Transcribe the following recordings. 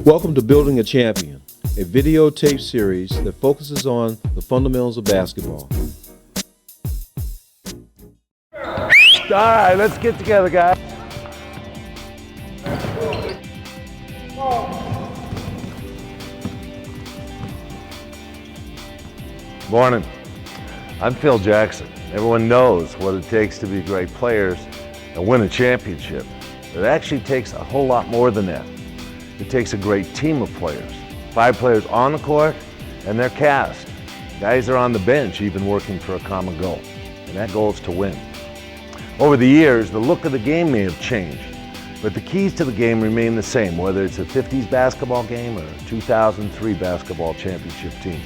Welcome to Building a Champion, a videotape series that focuses on the fundamentals of basketball. All right, let's get together, guys. Morning. I'm Phil Jackson. Everyone knows what it takes to be great players and win a championship. It actually takes a whole lot more than that. It takes a great team of players. 5 players on the court and their cast. Guys are on the bench even working for a common goal, and that goal is to win. Over the years, the look of the game may have changed, but the keys to the game remain the same, whether it's a 50s basketball game or a 2003 basketball championship team.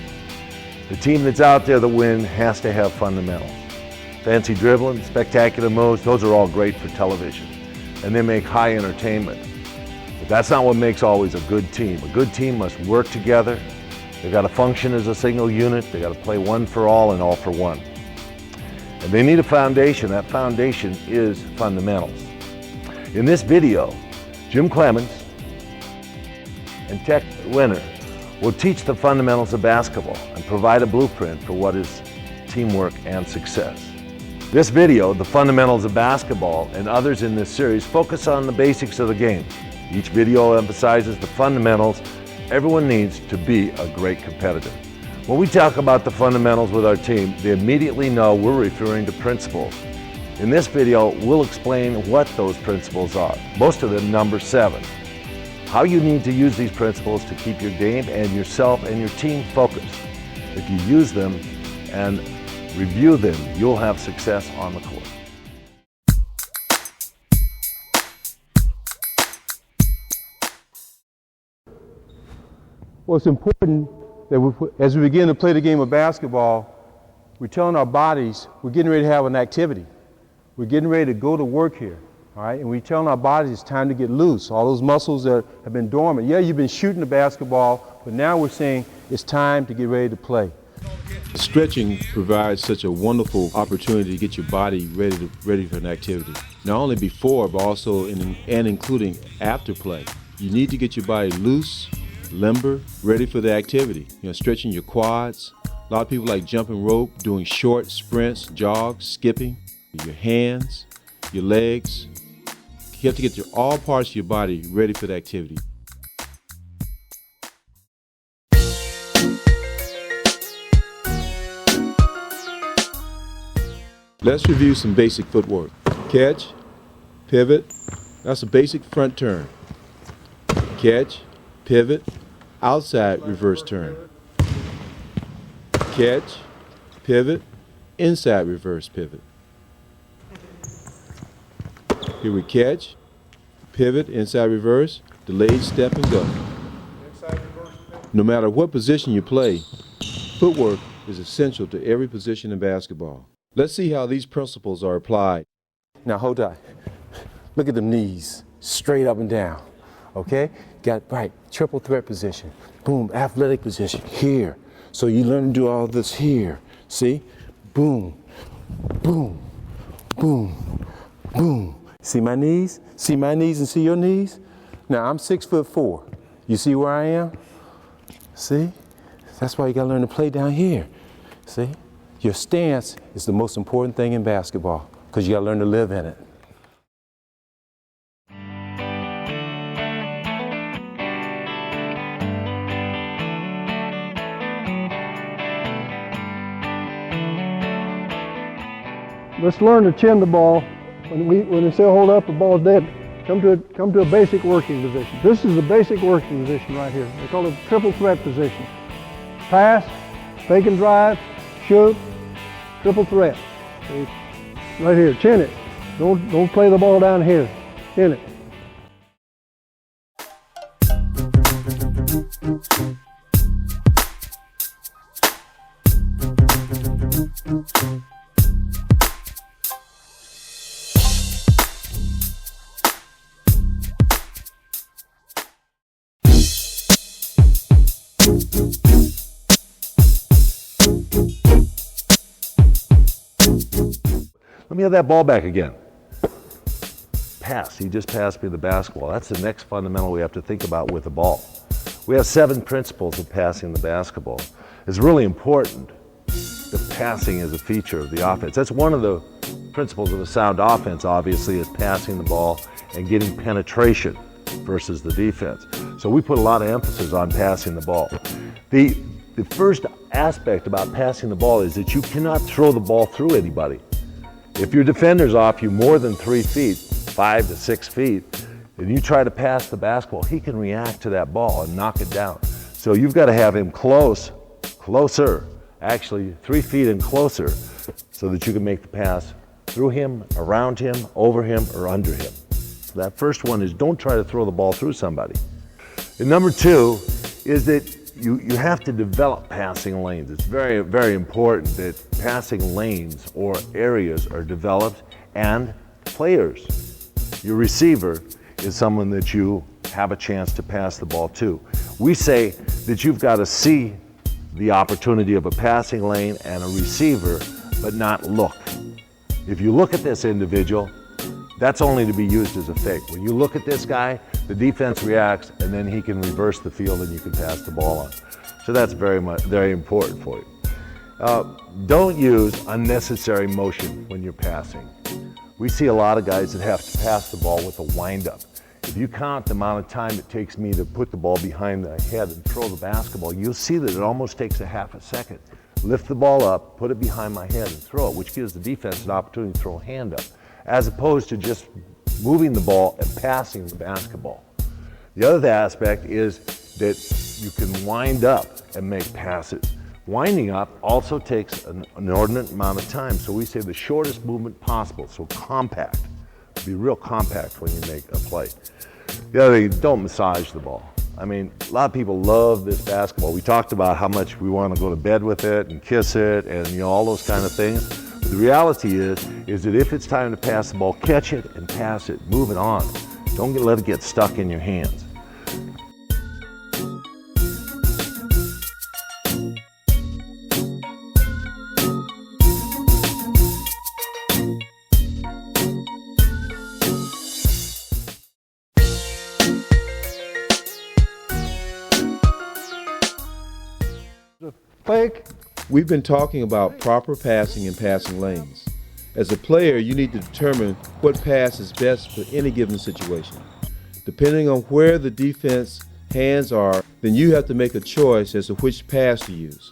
The team that's out there to win has to have fundamentals. Fancy dribbling, spectacular moves, those are all great for television, and they make high entertainment. But that's not what makes always a good team. A good team must work together. They've got to function as a single unit. They've got to play one for all and all for one. And they need a foundation. That foundation is fundamentals. In this video, Jim Clemens and Tech Winner will teach the fundamentals of basketball and provide a blueprint for what is teamwork and success. This video, The Fundamentals of Basketball, and others in this series focus on the basics of the game. Each video emphasizes the fundamentals everyone needs to be a great competitor. When we talk about the fundamentals with our team, they immediately know we're referring to principles. In this video, we'll explain what those principles are, most of them number 7. How you need to use these principles to keep your game and yourself and your team focused. If you use them and review them, you'll have success on the court. Well, it's important that as we begin to play the game of basketball, we're telling our bodies we're getting ready to have an activity. We're getting ready to go to work here, all right? And we're telling our bodies it's time to get loose. All those muscles that have been dormant. Yeah, you've been shooting the basketball, but now we're saying it's time to get ready to play. Stretching provides such a wonderful opportunity to get your body ready for an activity. Not only before, but also including after play. You need to get your body loose, limber, ready for the activity. Stretching your quads. A lot of people like jumping rope, doing short sprints, jogs, skipping. Your hands, your legs. You have to get all parts of your body ready for the activity. Let's review some basic footwork. Catch, pivot, that's a basic front turn. Catch, pivot, outside reverse turn. Catch, pivot, inside reverse pivot. Here we catch, pivot, inside reverse, delayed step and go. No matter what position you play, footwork is essential to every position in basketball. Let's see how these principles are applied. Now hold on. Look at them knees, straight up and down, okay? Got right, triple threat position, boom, athletic position, here. So you learn to do all this here, see? Boom, boom, boom, boom. See my knees? See my knees and see your knees? Now I'm 6'4". You see where I am? See? That's why you gotta learn to play down here, see? Your stance is the most important thing in basketball because you gotta learn to live in it. Let's learn to chin the ball. When we say hold up, the ball's dead, come to a basic working position. This is the basic working position right here. They call it triple threat position. Pass, fake and drive, shoot, triple threat. See? Right here, chin it. Don't play the ball down here. Chin it. Let me have that ball back again. Pass. He just passed me the basketball. That's the next fundamental we have to think about with the ball. We have 7 principles of passing the basketball. It's really important that passing is a feature of the offense. That's one of the principles of a sound offense, obviously, is passing the ball and getting penetration versus the defense. So we put a lot of emphasis on passing the ball. The first aspect about passing the ball is that you cannot throw the ball through anybody. If your defender's off you more than 3 feet, 5 to 6 feet, and you try to pass the basketball, he can react to that ball and knock it down. So you've got to have him closer, actually 3 feet and closer, so that you can make the pass through him, around him, over him, or under him. So that first one is don't try to throw the ball through somebody. And number 2 is that you have to develop passing lanes. It's very, very important that passing lanes or areas are developed, and players, your receiver, is someone that you have a chance to pass the ball to. We say that you've got to see the opportunity of a passing lane and a receiver, but not look. If you look at this individual, that's only to be used as a fake. When you look at this guy, the defense reacts, and then he can reverse the field and you can pass the ball on. So that's very important for you. Don't use unnecessary motion when you're passing. We see a lot of guys that have to pass the ball with a wind-up. If you count the amount of time it takes me to put the ball behind the head and throw the basketball, you'll see that it almost takes a half a second. Lift the ball up, put it behind my head and throw it, which gives the defense an opportunity to throw a hand up, as opposed to just moving the ball and passing the basketball. The other aspect is that you can wind up and make passes. Winding up also takes an inordinate amount of time, so we say the shortest movement possible, so compact. Be real compact when you make a play. The other thing, don't massage the ball. I mean, a lot of people love this basketball. We talked about how much we want to go to bed with it and kiss it and all those kind of things. But the reality is that if it's time to pass the ball, catch it and pass it. Move it on. Don't let it get stuck in your hands. Fake. We've been talking about proper passing and passing lanes. As a player, you need to determine what pass is best for any given situation. Depending on where the defense hands are, then you have to make a choice as to which pass to use.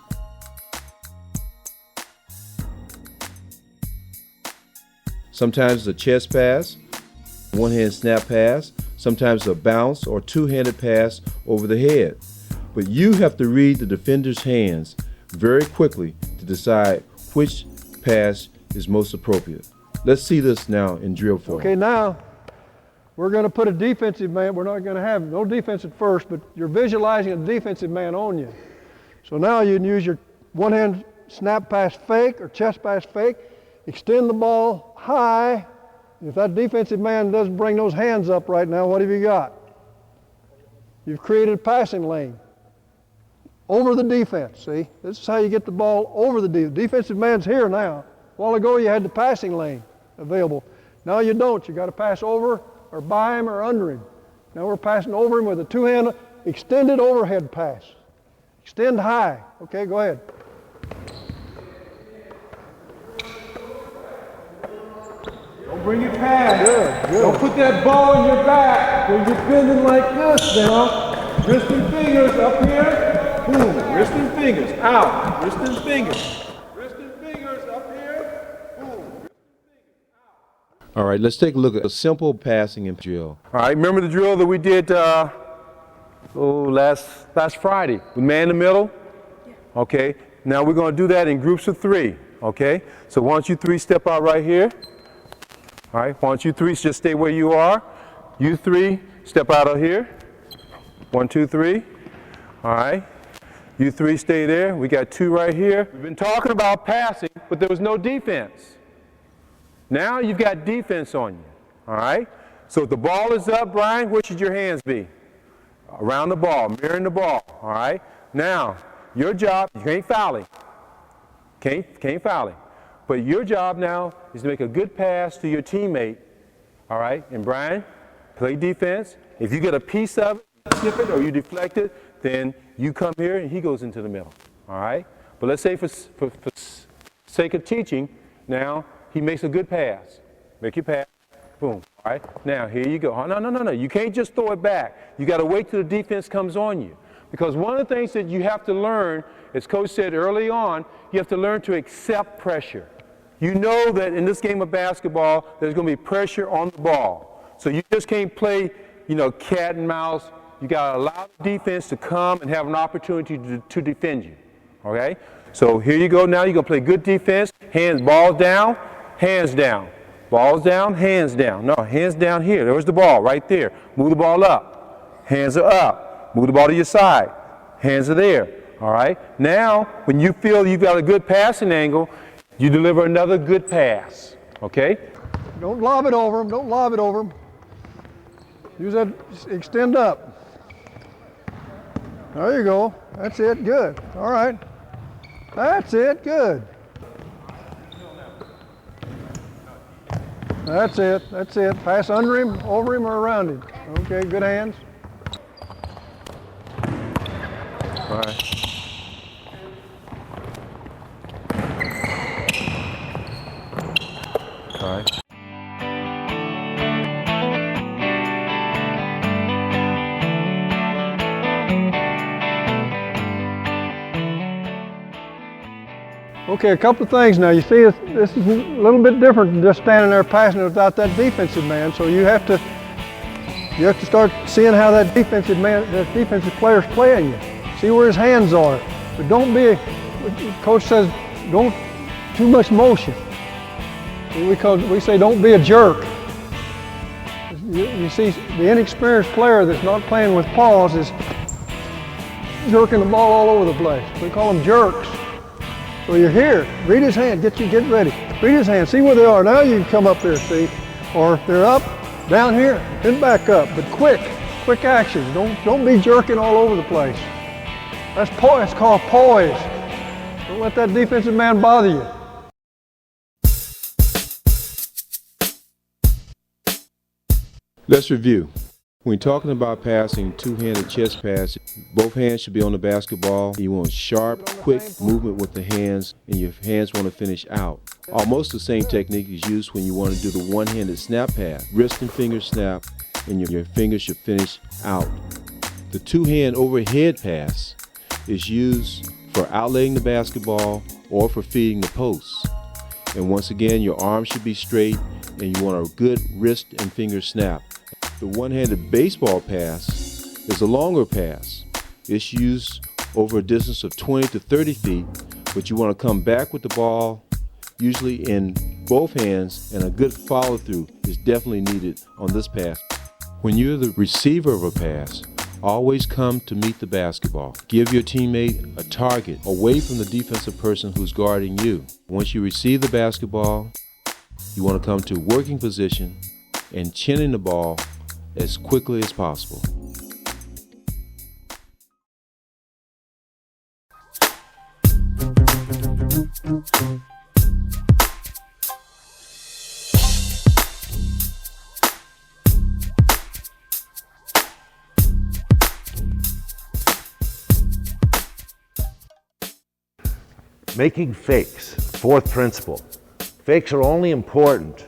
Sometimes it's a chest pass, one-hand snap pass, sometimes a bounce or two-handed pass over the head. But you have to read the defender's hands very quickly to decide which pass is most appropriate. Let's see this now in drill form. Okay, now we're going to put a defensive man. We're not going to have no defense at first, but you're visualizing a defensive man on you. So now you can use your one-hand snap pass fake or chest pass fake, extend the ball high. If that defensive man doesn't bring those hands up right now, what have you got? You've created a passing lane over the defense, see? This is how you get the ball over the defense. Defensive man's here now. A while ago you had the passing lane available. Now you don't. You got to pass over or by him or under him. Now we're passing over him with a two-hand extended overhead pass. Extend high. Okay, go ahead. Don't bring your pass. Good. Don't put that ball in your back when you're bending like this now. Wrist and fingers up here. Boom. Wrist and fingers out. Wrist and fingers. Wrist and fingers up here. Boom. Wrist and fingers out. All right, let's take a look at a simple passing and drill. All right, remember the drill that we did last Friday with man in the middle? Okay, now we're going to do that in groups of 3, okay? So why don't you 3 step out right here? All right, why don't you 3 just stay where you are? You 3 step out of here. 1, 2, 3. All right. You 3 stay there. We got 2 right here. We've been talking about passing, but there was no defense. Now you've got defense on you. All right. So if the ball is up, Brian, where should your hands be? Around the ball, mirroring the ball. All right. Now your job, you can't foul him. Can't foul him. But your job now is to make a good pass to your teammate. All right. And Brian, play defense. If you get a piece of it, skip it or you deflect it, then you come here and he goes into the middle, all right? But let's say for sake of teaching, now he makes a good pass. Make your pass, boom, all right? Now, here you go. Oh, no. You can't just throw it back. You got to wait till the defense comes on you. Because one of the things that you have to learn, as Coach said early on, you have to learn to accept pressure. You know that in this game of basketball, there's going to be pressure on the ball. So you just can't play, cat and mouse. You got to allow the defense to come and have an opportunity to defend you, okay? So here you go now. You're going to play good defense. Balls down, hands down. Balls down, hands down. No, hands down here. There's the ball right there. Move the ball up. Hands are up. Move the ball to your side. Hands are there, all right? Now, when you feel you've got a good passing angle, you deliver another good pass, okay? Don't lob it over him. Don't lob it over him. Use that, extend up. There you go. That's it. Good. All right. That's it. Good. That's it. That's it. Pass under him, over him, or around him. Okay. Good hands. All right. All right. Okay, a couple of things now. You see, this is a little bit different than just standing there passing it without that defensive man. So you have to start seeing how that defensive player's playing you. See where his hands are. But don't be, Coach says, don't too much motion. We say don't be a jerk. You see, the inexperienced player that's not playing with paws is jerking the ball all over the place. We call them jerks. So you're here, read his hand, get ready. Read his hand, see where they are. Now you can come up there, see? Or if they're up, down here, then back up. But quick action. Don't be jerking all over the place. That's called poise. Don't let that defensive man bother you. Let's review. When talking about passing two-handed chest pass, both hands should be on the basketball. You want sharp, quick movement with the hands, and your hands want to finish out. Almost the same technique is used when you want to do the one-handed snap pass. Wrist and finger snap, and your fingers should finish out. The two-hand overhead pass is used for outlaying the basketball or for feeding the posts. And once again, your arms should be straight, and you want a good wrist and finger snap. The one-handed baseball pass is a longer pass. It's used over a distance of 20 to 30 feet, but you want to come back with the ball, usually in both hands, and a good follow-through is definitely needed on this pass. When you're the receiver of a pass, always come to meet the basketball. Give your teammate a target away from the defensive person who's guarding you. Once you receive the basketball, you want to come to working position and chinning the ball as quickly as possible. Making fakes, fourth principle. Fakes are only important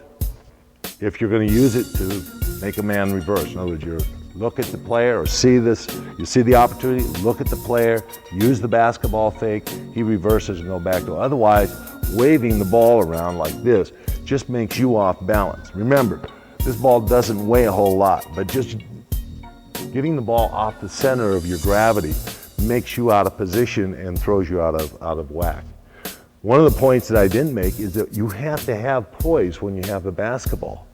if you're going to use it to make a man reverse. In other words, you look at the player or see this, you see the opportunity, look at the player, use the basketball fake, he reverses and go back to it. Otherwise, waving the ball around like this just makes you off balance. Remember, this ball doesn't weigh a whole lot, but just getting the ball off the center of your gravity makes you out of position and throws you out of whack. One of the points that I didn't make is that you have to have poise when you have the basketball.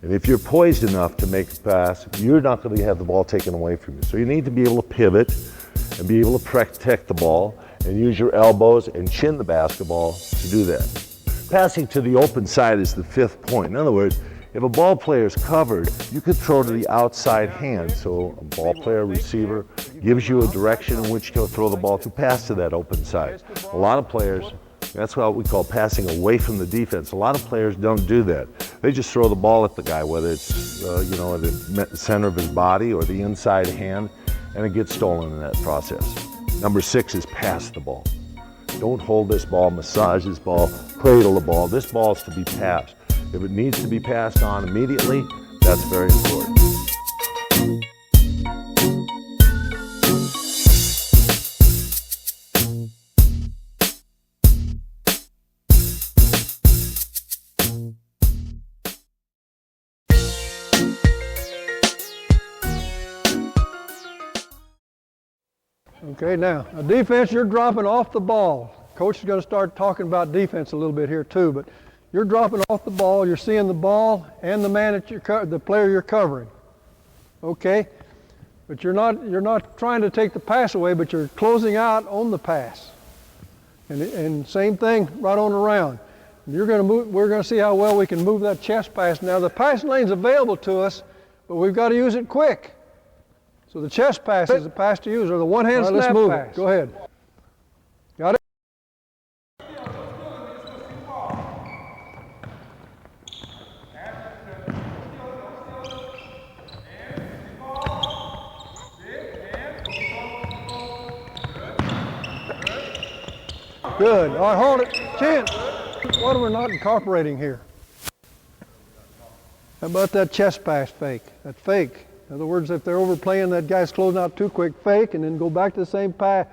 And if you're poised enough to make a pass, you're not going to have the ball taken away from you. So you need to be able to pivot and be able to protect the ball and use your elbows and chin the basketball to do that. Passing to the open side is the fifth point. In other words, if a ball player is covered, you could throw to the outside hand. So a ball player, receiver, gives you a direction in which to throw the ball to pass to that open side. A lot of players, that's what we call passing away from the defense. A lot of players don't do that. They just throw the ball at the guy, whether it's at the center of his body or the inside hand, and it gets stolen in that process. Number 6 is pass the ball. Don't hold this ball, massage this ball, cradle the ball. This ball is to be passed. If it needs to be passed on immediately, that's very important. Okay, now defense, you're dropping off the ball. Coach is going to start talking about defense a little bit here too, but you're dropping off the ball, you're seeing the ball and the man that the player you're covering. Okay? But you're not trying to take the pass away, but you're closing out on the pass. And same thing right on around. We're going to see how well we can move that chest pass. Now the pass lane's available to us, but we've got to use it quick. So the chest pass is the pass to use, or the one-hand snap let's move pass. it. Go ahead. Got it? Good. All right, hold it. Chin. What are we not incorporating here? How about that chest pass fake? That fake. In other words, if they're overplaying, that guy's closing out too quick, fake, and then go back to the same pass.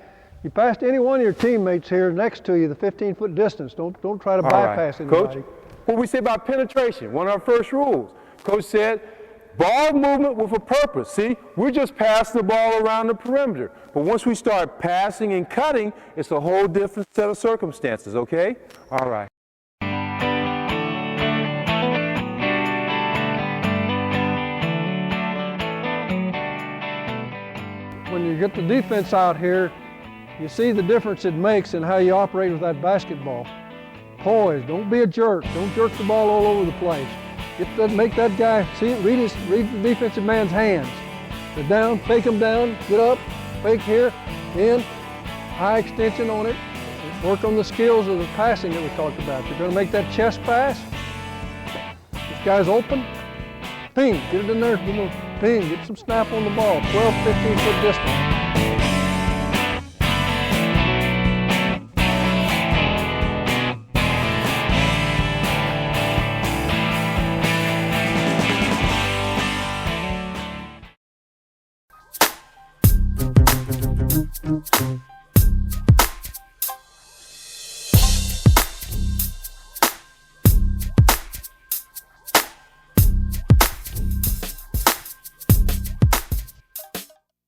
You passed any one of your teammates here next to you the 15-foot distance. Don't try to bypass anybody. Coach, what we say about penetration, one of our first rules. Coach said, ball movement with a purpose. See, we're just passing the ball around the perimeter. But once we start passing and cutting, it's a whole different set of circumstances, okay? All right. When you get the defense out here, you see the difference it makes in how you operate with that basketball. Poise, don't be a jerk. Don't jerk the ball all over the place. Make that guy read the defensive man's hands. They're down, fake them down, get up, fake here, in, high extension on it. Work on the skills of the passing that we talked about. You're going to make that chest pass. This guy's open. Ping, get it in there. Ping, get some snap on the ball. 12, 15-foot distance.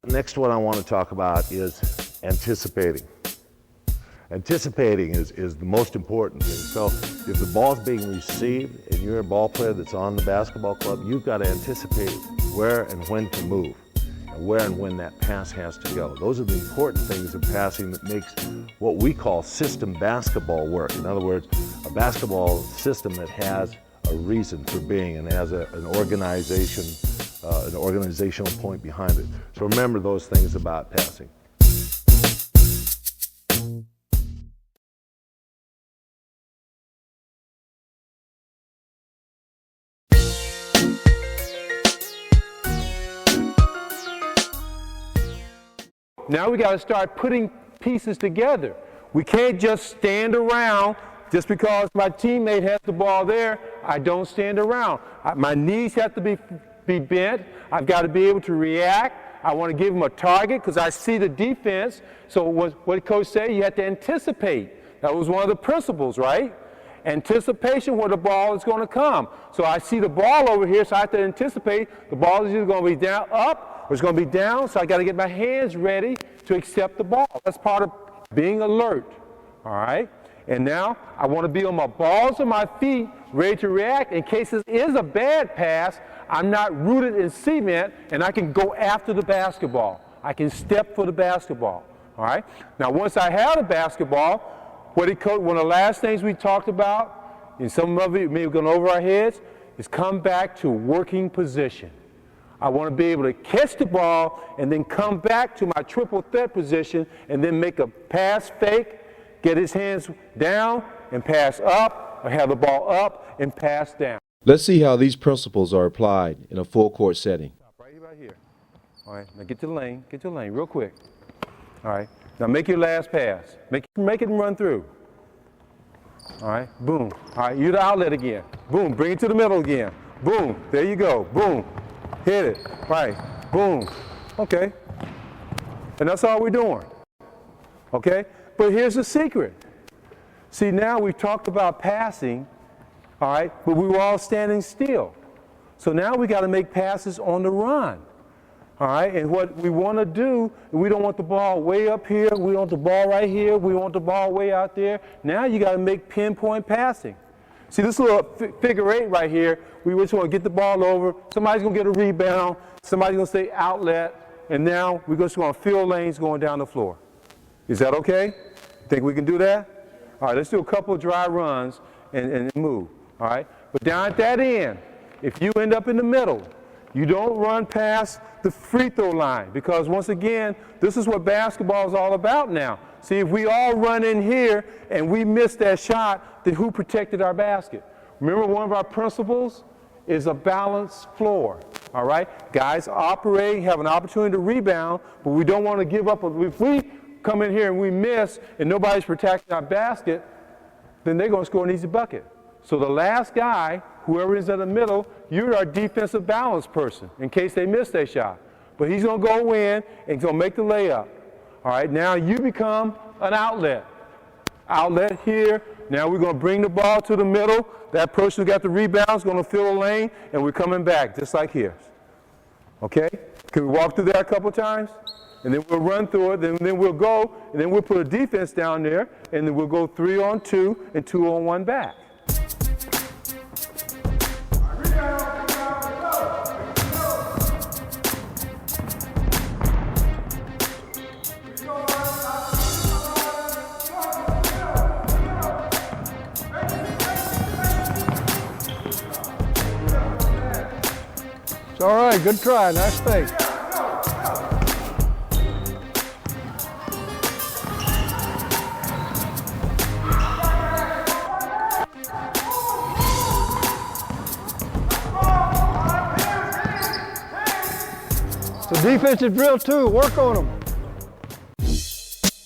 Next one I want to talk about is anticipating. Anticipating is the most important thing. So if the ball's being received and you're a ball player that's on the basketball club, you've got to anticipate where and when to move and where and when that pass has to go. Those are the important things in passing that makes what we call system basketball work. In other words, a basketball system that has a reason for being and has an organization, an organizational point behind it. So remember those things about passing. Now we got to start putting pieces together. We can't just stand around just because my teammate has the ball there. I don't stand around. My knees have to be bent. I've got to be able to react. I want to give them a target because I see the defense. So what did Coach say? You have to anticipate. That was one of the principles, right? Anticipation where the ball is going to come. So I see the ball over here, so I have to anticipate the ball is either going to be down, up, or it's going to be down, so I got to get my hands ready to accept the ball. That's part of being alert, all right? And now I want to be on my balls and my feet, ready to react in case this is a bad pass. I'm not rooted in cement, and I can go after the basketball. I can step for the basketball, all right? Now, once I have the basketball, one of the last things we talked about, and some of it may have gone over our heads, is come back to working position. I want to be able to catch the ball and then come back to my triple threat position and then make a pass fake, get his hands down and pass up, or have the ball up and pass down. Let's see how these principles are applied in a full court setting. Right here. All right, now get to the lane real quick. All right, now make your last pass. Make it and run through. All right, boom. All right, you're the outlet again. Boom, bring it to the middle again. Boom, there you go, boom. Hit it, right, boom. Okay, and that's all we're doing. Okay, but here's the secret. See, now we've talked about passing, all right, but we were all standing still. So now we got to make passes on the run. All right, and what we want to do, we don't want the ball way up here, we want the ball right here, we want the ball way out there. Now you got to make pinpoint passing. See this little figure 8 right here, we just want to get the ball over, somebody's going to get a rebound, somebody's going to say outlet, and now we're just going to fill lanes going down the floor. Is that okay? Think we can do that? All right, let's do a couple of dry runs and move. All right, but down at that end, if you end up in the middle, you don't run past the free throw line because once again, this is what basketball is all about now. See, if we all run in here and we miss that shot, then who protected our basket? Remember, one of our principles is a balanced floor. All right, guys operate, have an opportunity to rebound, but we don't want to give up. If we come in here and we miss and nobody's protecting our basket, then they're going to score an easy bucket. So the last guy, whoever is in the middle, you're our defensive balance person in case they miss their shot. But he's going to go in and he's going to make the layup. All right, now you become an outlet. Outlet here. Now we're going to bring the ball to the middle. That person who got the rebound is going to fill a lane, and we're coming back just like here. Okay? Can we walk through that a couple times? And then we'll run through it, then we'll go, and then we'll put a defense down there, and then we'll go 3-on-2 and 2-on-1 back. It's all right, good try, nice fake. It's a defensive drill too, work on them.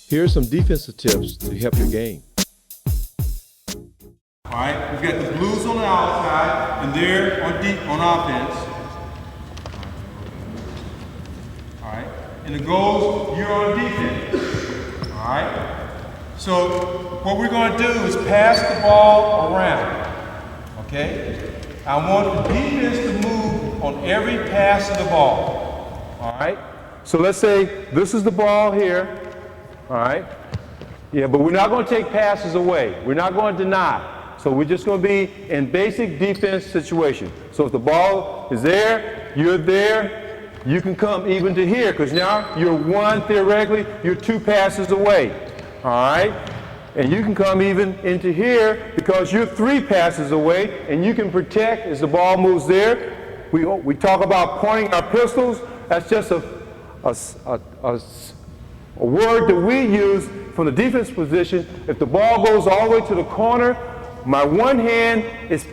Here are some defensive tips to help your game. All right, we've got the Blues on the outside, and they're on offense. All right, and the goals, you're on defense. All right, so what we're going to do is pass the ball around. Okay, I want the defense to move on every pass of the ball. All right, so let's say this is the ball here. All right, yeah, but we're not going to take passes away. We're not going to deny. So we're just going to be in basic defense situation. So if the ball is there, you're there, you can come even to here because now you're one, theoretically, you're 2 passes away. All right? And you can come even into here because you're 3 passes away and you can protect as the ball moves there. We talk about pointing our pistols. That's just a word that we use from the defense position. If the ball goes all the way to the corner, my one hand is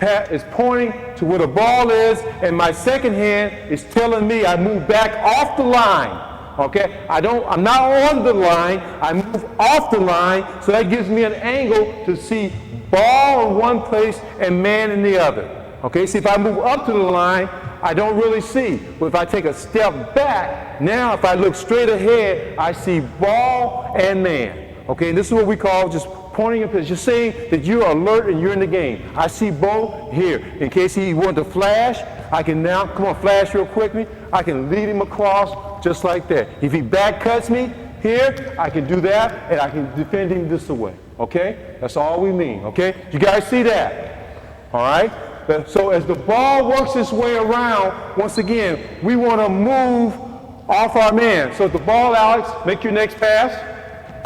pointing to where the ball is, and my second hand is telling me I move back off the line. Okay? I'm not on the line, I move off the line, so that gives me an angle to see ball in one place and man in the other. Okay? See, if I move up to the line, I don't really see. But if I take a step back, now if I look straight ahead, I see ball and man. Okay? And this is what we call just pointing a picture, just saying that you're alert and you're in the game. I see Bo here. In case he wanted to flash, I can now, come on, flash real quickly. I can lead him across just like that. If he back cuts me here, I can do that, and I can defend him this way. Okay? That's all we mean. Okay? You guys see that? All right? So as the ball works its way around, once again, we want to move off our man. So if the ball, Alex, make your next pass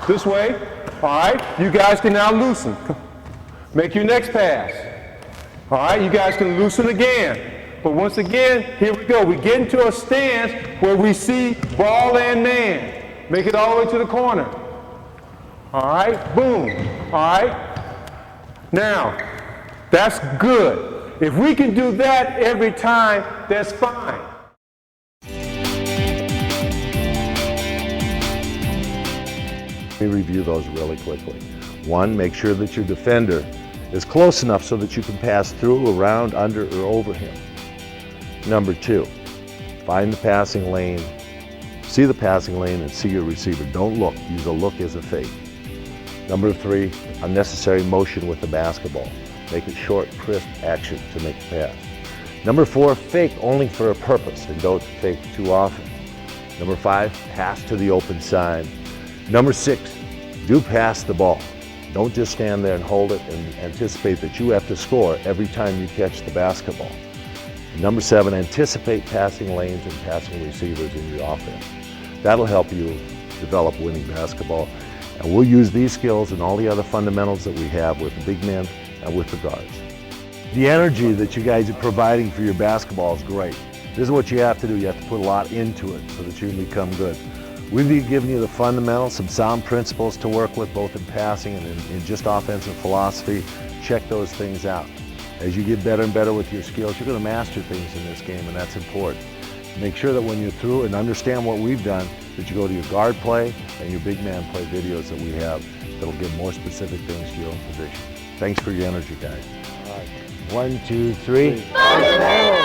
this way. All right, you guys can now loosen. Make your next pass. All right, you guys can loosen again. But once again, here we go. We get into a stance where we see ball and man. Make it all the way to the corner. All right, boom. All right. Now, that's good. If we can do that every time, that's fine. Let me review those really quickly. One, make sure that your defender is close enough so that you can pass through, around, under, or over him. Number two, find the passing lane, see the passing lane and see your receiver. Don't look, use a look as a fake. Number three, unnecessary motion with the basketball. Make it short, crisp action to make the pass. Number four, fake only for a purpose and don't fake too often. Number five, pass to the open side. Number six, do pass the ball. Don't just stand there and hold it and anticipate that you have to score every time you catch the basketball. Number seven, anticipate passing lanes and passing receivers in your offense. That'll help you develop winning basketball. And we'll use these skills and all the other fundamentals that we have with the big men and with the guards. The energy that you guys are providing for your basketball is great. This is what you have to do. You have to put a lot into it so that you can become good. We've been giving you the fundamentals, some sound principles to work with, both in passing and in just offensive philosophy. Check those things out. As you get better and better with your skills, you're going to master things in this game, and that's important. Make sure that when you're through and understand what we've done, that you go to your guard play and your big man play videos that we have that'll give more specific things to your own position. Thanks for your energy, guys. All right. 1, 2, 3. Fundamental!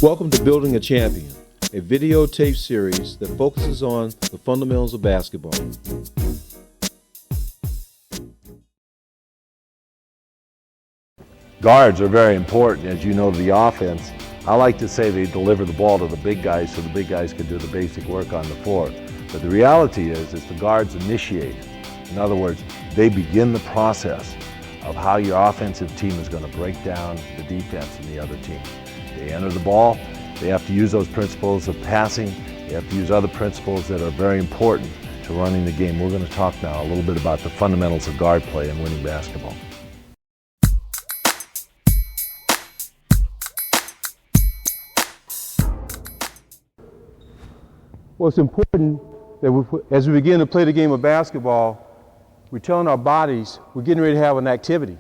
Welcome to Building a Champion, a videotape series that focuses on the fundamentals of basketball. Guards are very important, as you know, to the offense. I like to say they deliver the ball to the big guys so the big guys can do the basic work on the floor. But the reality is the guards initiate. In other words, they begin the process of how your offensive team is going to break down the defense in the other team. They enter the ball, they have to use those principles of passing, they have to use other principles that are very important to running the game. We're going to talk now a little bit about the fundamentals of guard play and winning basketball. Well, it's important that as we begin to play the game of basketball, we're telling our bodies we're getting ready to have an activity.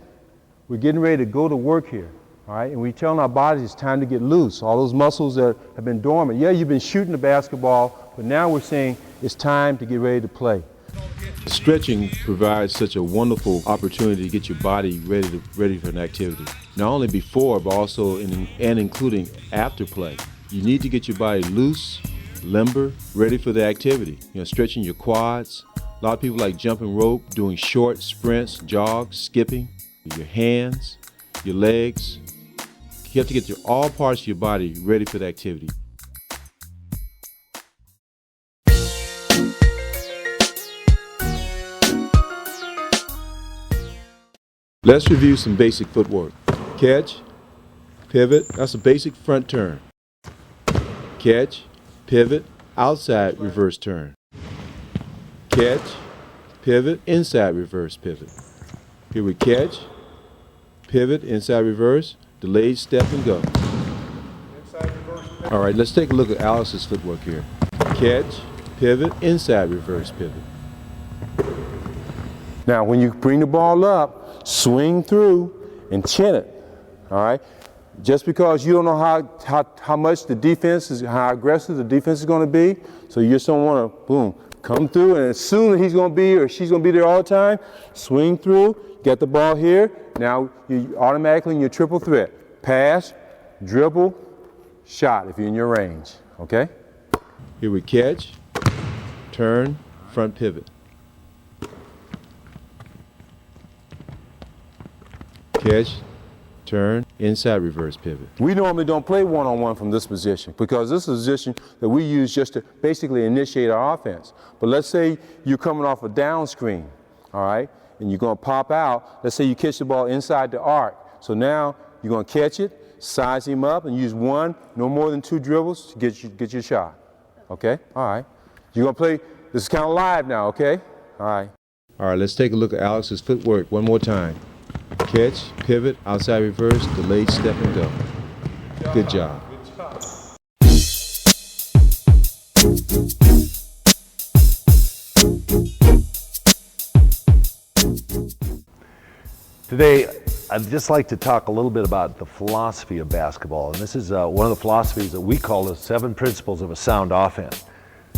We're getting ready to go to work here, all right? And we're telling our bodies it's time to get loose. All those muscles that have been dormant. Yeah, you've been shooting the basketball, but now we're saying it's time to get ready to play. Stretching provides such a wonderful opportunity to get your body ready for an activity. Not only before, but also including after play. You need to get your body loose, limber, ready for the activity. Stretching your quads. A lot of people like jumping rope, doing short sprints, jogs, skipping. Your hands, your legs. You have to get all parts of your body ready for the activity. Let's review some basic footwork. Catch, pivot. That's a basic front turn. Catch, pivot, outside reverse turn. Catch, pivot, inside reverse pivot. Here we catch, pivot, inside reverse, delayed step and go. All right, let's take a look at Alex's footwork here. Catch, pivot, inside reverse pivot. Now, when you bring the ball up, swing through and chin it. All right? Just because you don't know how much the defense is, how aggressive the defense is going to be, so you just don't want to, boom, come through, and as soon as he's going to be or she's going to be there all the time, swing through, get the ball here. Now, you automatically in your triple threat. Pass, dribble, shot if you're in your range. Okay? Here we catch, turn, front pivot. Catch, turn, inside reverse pivot. We normally don't play one-on-one from this position because this is a position that we use just to basically initiate our offense. But let's say you're coming off a down screen, all right, and you're going to pop out. Let's say you catch the ball inside the arc. So now you're going to catch it, size him up, and use one, no more than two dribbles to get your shot. Okay? All right. You're going to play, this is kind of live now, okay? All right. All right, let's take a look at Alex's footwork one more time. Catch, pivot, outside reverse, delayed step and go. Good job. Today, I'd just like to talk a little bit about the philosophy of basketball. And this is one of the philosophies that we call the 7 principles of a sound offense.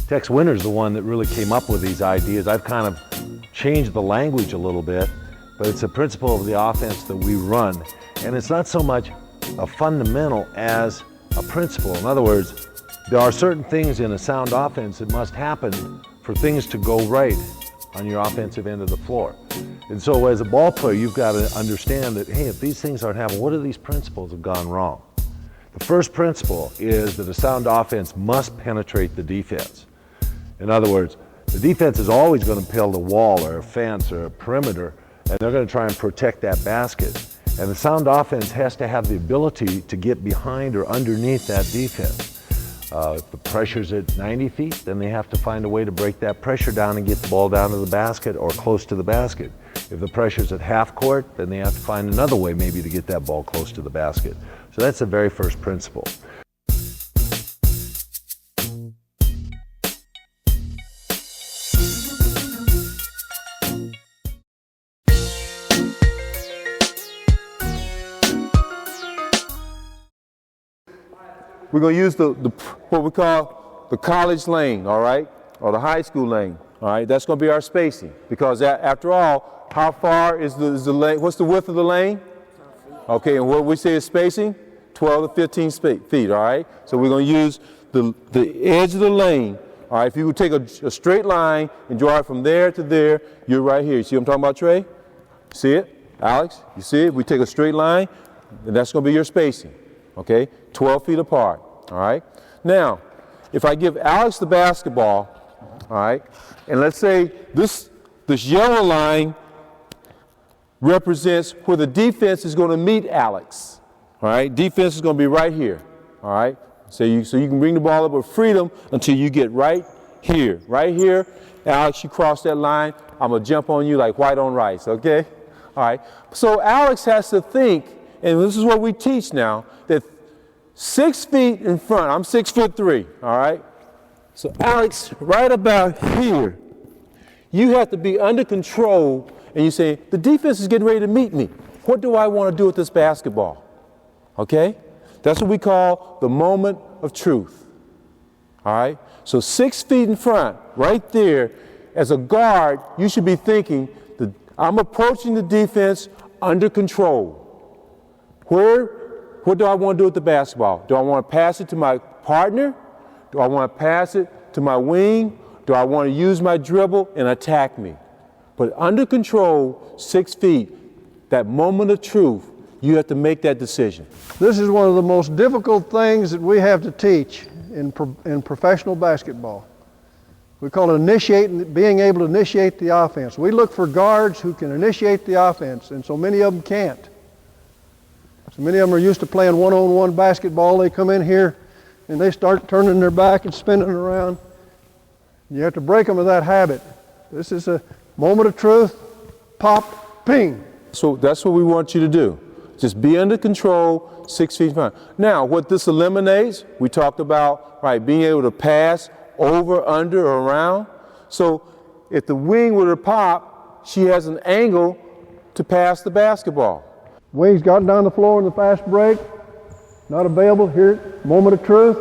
Tex Winter's the one that really came up with these ideas. I've kind of changed the language a little bit, but it's a principle of the offense that we run. And it's not so much a fundamental as a principle. In other words, there are certain things in a sound offense that must happen for things to go right on your offensive end of the floor. And so as a ball player, you've got to understand that, hey, if these things aren't happening, what are these principles that have gone wrong? The first principle is that a sound offense must penetrate the defense. In other words, the defense is always going to build a wall or a fence or a perimeter, and they're going to try and protect that basket. And the sound offense has to have the ability to get behind or underneath that defense. If the pressure's at 90 feet, then they have to find a way to break that pressure down and get the ball down to the basket or close to the basket. If the pressure's at half court, then they have to find another way maybe to get that ball close to the basket. So that's the very first principle. We're going to use what we call the college lane, all right, or the high school lane, all right. That's going to be our spacing because after all, how far is the lane? What's the width of the lane? Okay, and what we say is spacing, 12 to 15 feet, all right. So we're going to use the edge of the lane, all right. If you would take a straight line and draw it from there to there, you're right here. You see what I'm talking about, Trey? See it, Alex? You see it? We take a straight line, and that's going to be your spacing. Okay, 12 feet apart, all right? Now, if I give Alex the basketball, all right, and let's say this yellow line represents where the defense is going to meet Alex, all right? Defense is going to be right here, all right? So you can bring the ball up with freedom until you get right here. Right here, Alex, you cross that line, I'm going to jump on you like white on rice, okay? All right, so Alex has to think, and this is what we teach now, that 6 feet in front, I'm 6'3", all right? So Alex, right about here, you have to be under control and you say, the defense is getting ready to meet me. What do I want to do with this basketball? Okay? That's what we call the moment of truth. All right? So 6 feet in front, right there, as a guard, you should be thinking, I'm approaching the defense under control. What do I want to do with the basketball? Do I want to pass it to my partner? Do I want to pass it to my wing? Do I want to use my dribble and attack me? But under control, 6 feet, that moment of truth, you have to make that decision. This is one of the most difficult things that we have to teach in professional basketball. We call it being able to initiate the offense. We look for guards who can initiate the offense, and so many of them can't. So many of them are used to playing one-on-one basketball. They come in here and they start turning their back and spinning around. You have to break them of that habit. This is a moment of truth, pop, ping. So that's what we want you to do. Just be under control, 6 feet behind. Now, what this eliminates, we talked about, right, being able to pass over, under, or around. So if the wing were to pop, she has an angle to pass the basketball. Wing's gotten down the floor in the fast break. Not available. Here, moment of truth.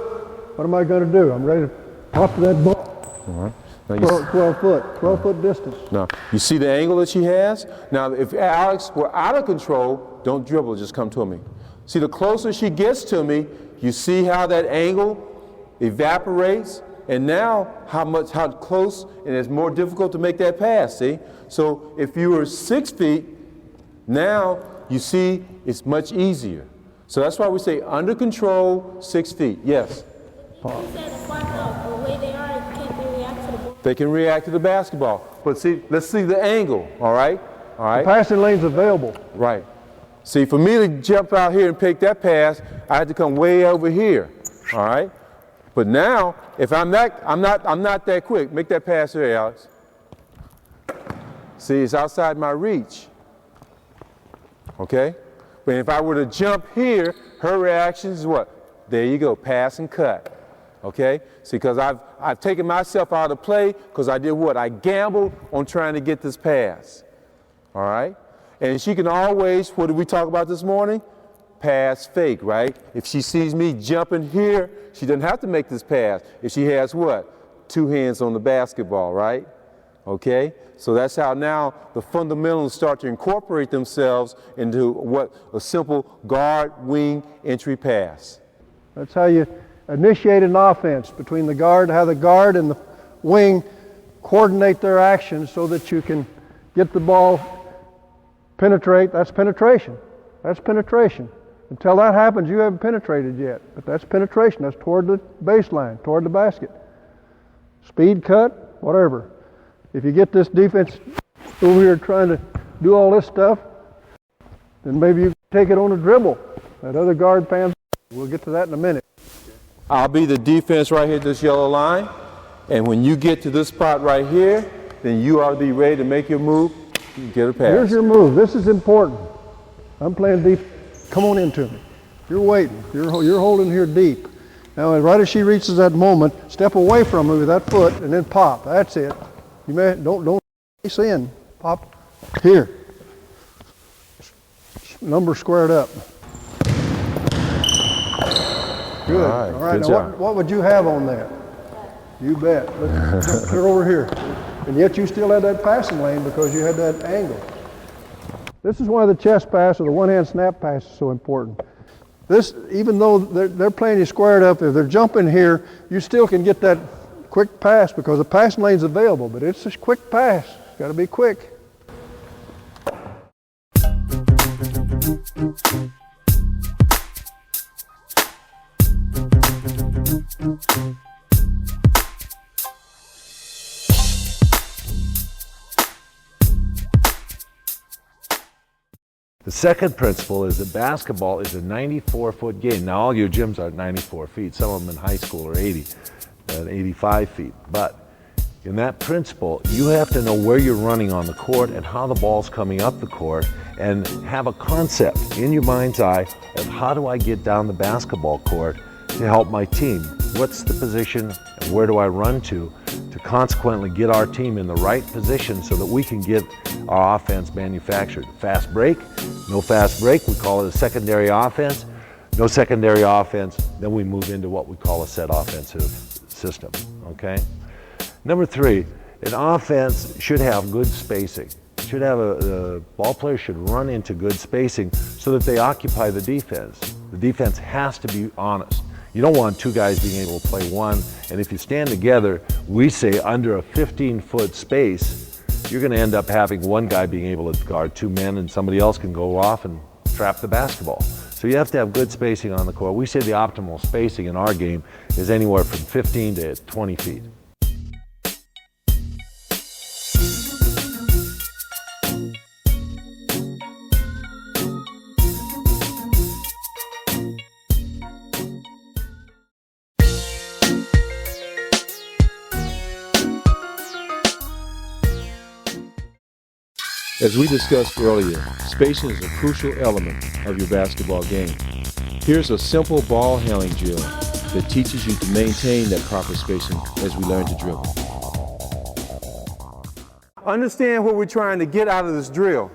What am I going to do? I'm ready to pop to that ball. All right. Now 12 foot distance. Now, you see the angle that she has? Now, if Alex were out of control, don't dribble, just come to me. See, the closer she gets to me, you see how that angle evaporates, and now how close, and it's more difficult to make that pass, see? So if you were 6 feet, now you see it's much easier. So that's why we say under control, 6 feet. Yes? You said the way they are, can't they react to the ball? They can react to the basketball. But see, let's see the angle, all right? All right? The passing lane's available. Right. See, for me to jump out here and pick that pass, I had to come way over here, all right? But now, if I'm not that quick. Make that pass here, Alex. See, it's outside my reach, okay? But if I were to jump here, her reaction is what? There you go, pass and cut. Okay? See, because I've taken myself out of play because I did what? I gambled on trying to get this pass. All right? And she can always, what did we talk about this morning? Pass fake, right? If she sees me jumping here, she doesn't have to make this pass. If she has what? 2 hands on the basketball, right? Okay? So that's how now the fundamentals start to incorporate themselves into what? A simple guard, wing, entry pass. That's how you initiate an offense between the guard, how the guard and the wing coordinate their actions so that you can get the ball, penetrate. That's penetration. That's penetration. Until that happens, you haven't penetrated yet. But that's penetration. That's toward the baseline, toward the basket. Speed cut, whatever. If you get this defense over here trying to do all this stuff, then maybe you take it on a dribble. That other guard fans, we'll get to that in a minute. I'll be the defense right here at this yellow line. And when you get to this spot right here, then you ought to be ready to make your move and get a pass. Here's your move. This is important. I'm playing deep. Come on into me. You're waiting. You're holding here deep. Now, right as she reaches that moment, step away from her with that foot and then pop. That's it. You may don't face in. Pop here. Number squared up. Good. All right. Good Now, job. what would you have on that? You bet. Let's put her over here. And yet you still had that passing lane because you had that angle. This is why the chest pass or the one-hand snap pass is so important. This, even though they're playing you squared up, if they're jumping here, you still can get that quick pass because the passing lane's available, but it's a quick pass. It's got to be quick. The second principle is that basketball is a 94-foot game. Now, all your gyms are 94 feet. Some of them in high school are 80 and 85 feet. But in that principle, you have to know where you're running on the court and how the ball's coming up the court and have a concept in your mind's eye of how do I get down the basketball court to help my team? What's the position and where do I run to consequently get our team in the right position so that we can get our offense manufactured? Fast break, no fast break, we call it a secondary offense. No secondary offense, then we move into what we call a set offensive system, okay? Number 3, an offense should have good spacing. Should have the ball player should run into good spacing so that they occupy the defense. The defense has to be honest. You don't want 2 guys being able to play one, and if you stand together, we say under a 15-foot space, you're going to end up having one guy being able to guard 2 men and somebody else can go off and trap the basketball. So you have to have good spacing on the court. We say the optimal spacing in our game is anywhere from 15 to 20 feet. As we discussed earlier, spacing is a crucial element of your basketball game. Here's a simple ball handling drill that teaches you to maintain that proper spacing as we learn to dribble. Understand what we're trying to get out of this drill.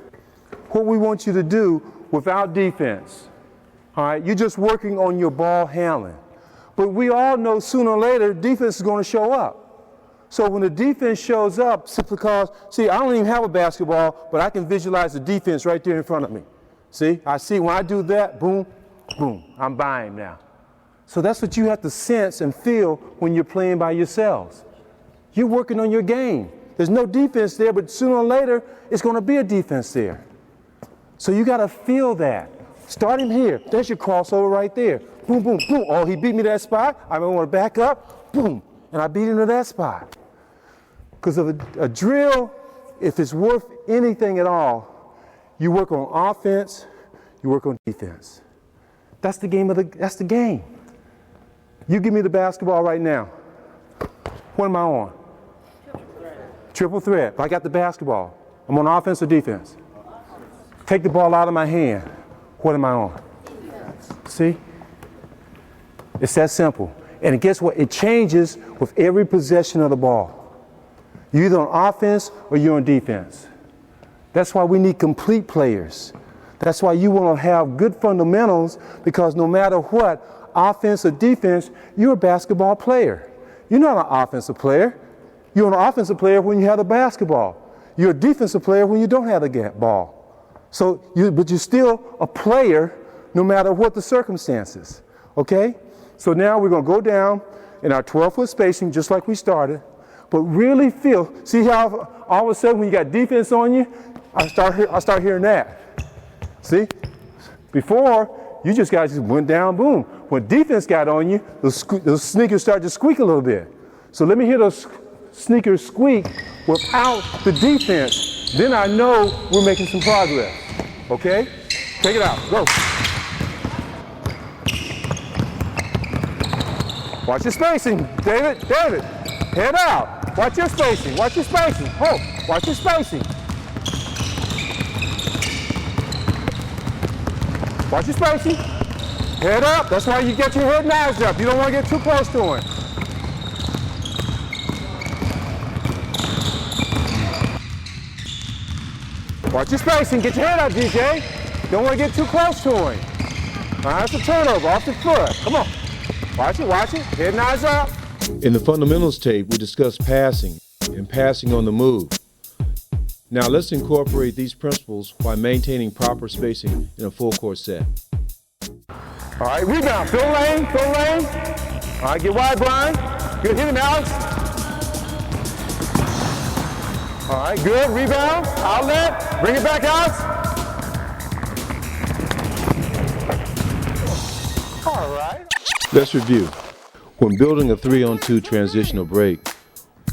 What we want you to do without defense. All right, you're just working on your ball handling. But we all know sooner or later defense is going to show up. So when the defense shows up, simply because, see, I don't even have a basketball, but I can visualize the defense right there in front of me. See, I see when I do that, boom, boom, I'm buying now. So that's what you have to sense and feel when you're playing by yourselves. You're working on your game. There's no defense there, but sooner or later, it's going to be a defense there. So you got to feel that. Starting here, there's your crossover right there. Boom, boom, boom. Oh, he beat me to that spot. I want to back up, boom, and I beat him to that spot. Because of a drill, if it's worth anything at all, you work on offense, you work on defense. That's the game that's the game. You give me the basketball right now. What am I on? Triple threat. If I got the basketball, I'm on offense or defense? Take the ball out of my hand. What am I on? See? It's that simple. And guess what? It changes with every possession of the ball. You're either on offense or you're on defense. That's why we need complete players. That's why you want to have good fundamentals, because no matter what, offense or defense, you're a basketball player. You're not an offensive player. You're an offensive player when you have the basketball. You're a defensive player when you don't have the ball. But you're still a player no matter what the circumstances. Okay? So now we're going to go down in our 12-foot spacing just like we started. But really feel, see how all of a sudden when you got defense on you, I start hearing that. See? Before, you guys just went down, boom. When defense got on you, those sneakers started to squeak a little bit. So let me hear those sneakers squeak without the defense. Then I know we're making some progress. Okay? Take it out. Go. Watch your spacing, David. David, head out. Watch your spacing. Watch your spacing. Oh, watch your spacing. Watch your spacing. Head up. That's why you get your head knives up. You don't want to get too close to him. Watch your spacing. Get your head up, DJ. Don't want to get too close to him. All right, that's a turnover off the foot. Come on. Watch it, watch it. Head knives up. In the fundamentals tape, we discussed passing and passing on the move. Now let's incorporate these principles while maintaining proper spacing in a full court set. All right, rebound. Fill lane, fill lane. All right, get wide, Brian. Good, hit him, Alex. All right, good, rebound, outlet. Bring it back, Alex. All right. Let's review. When building a 3-on-2 transitional break,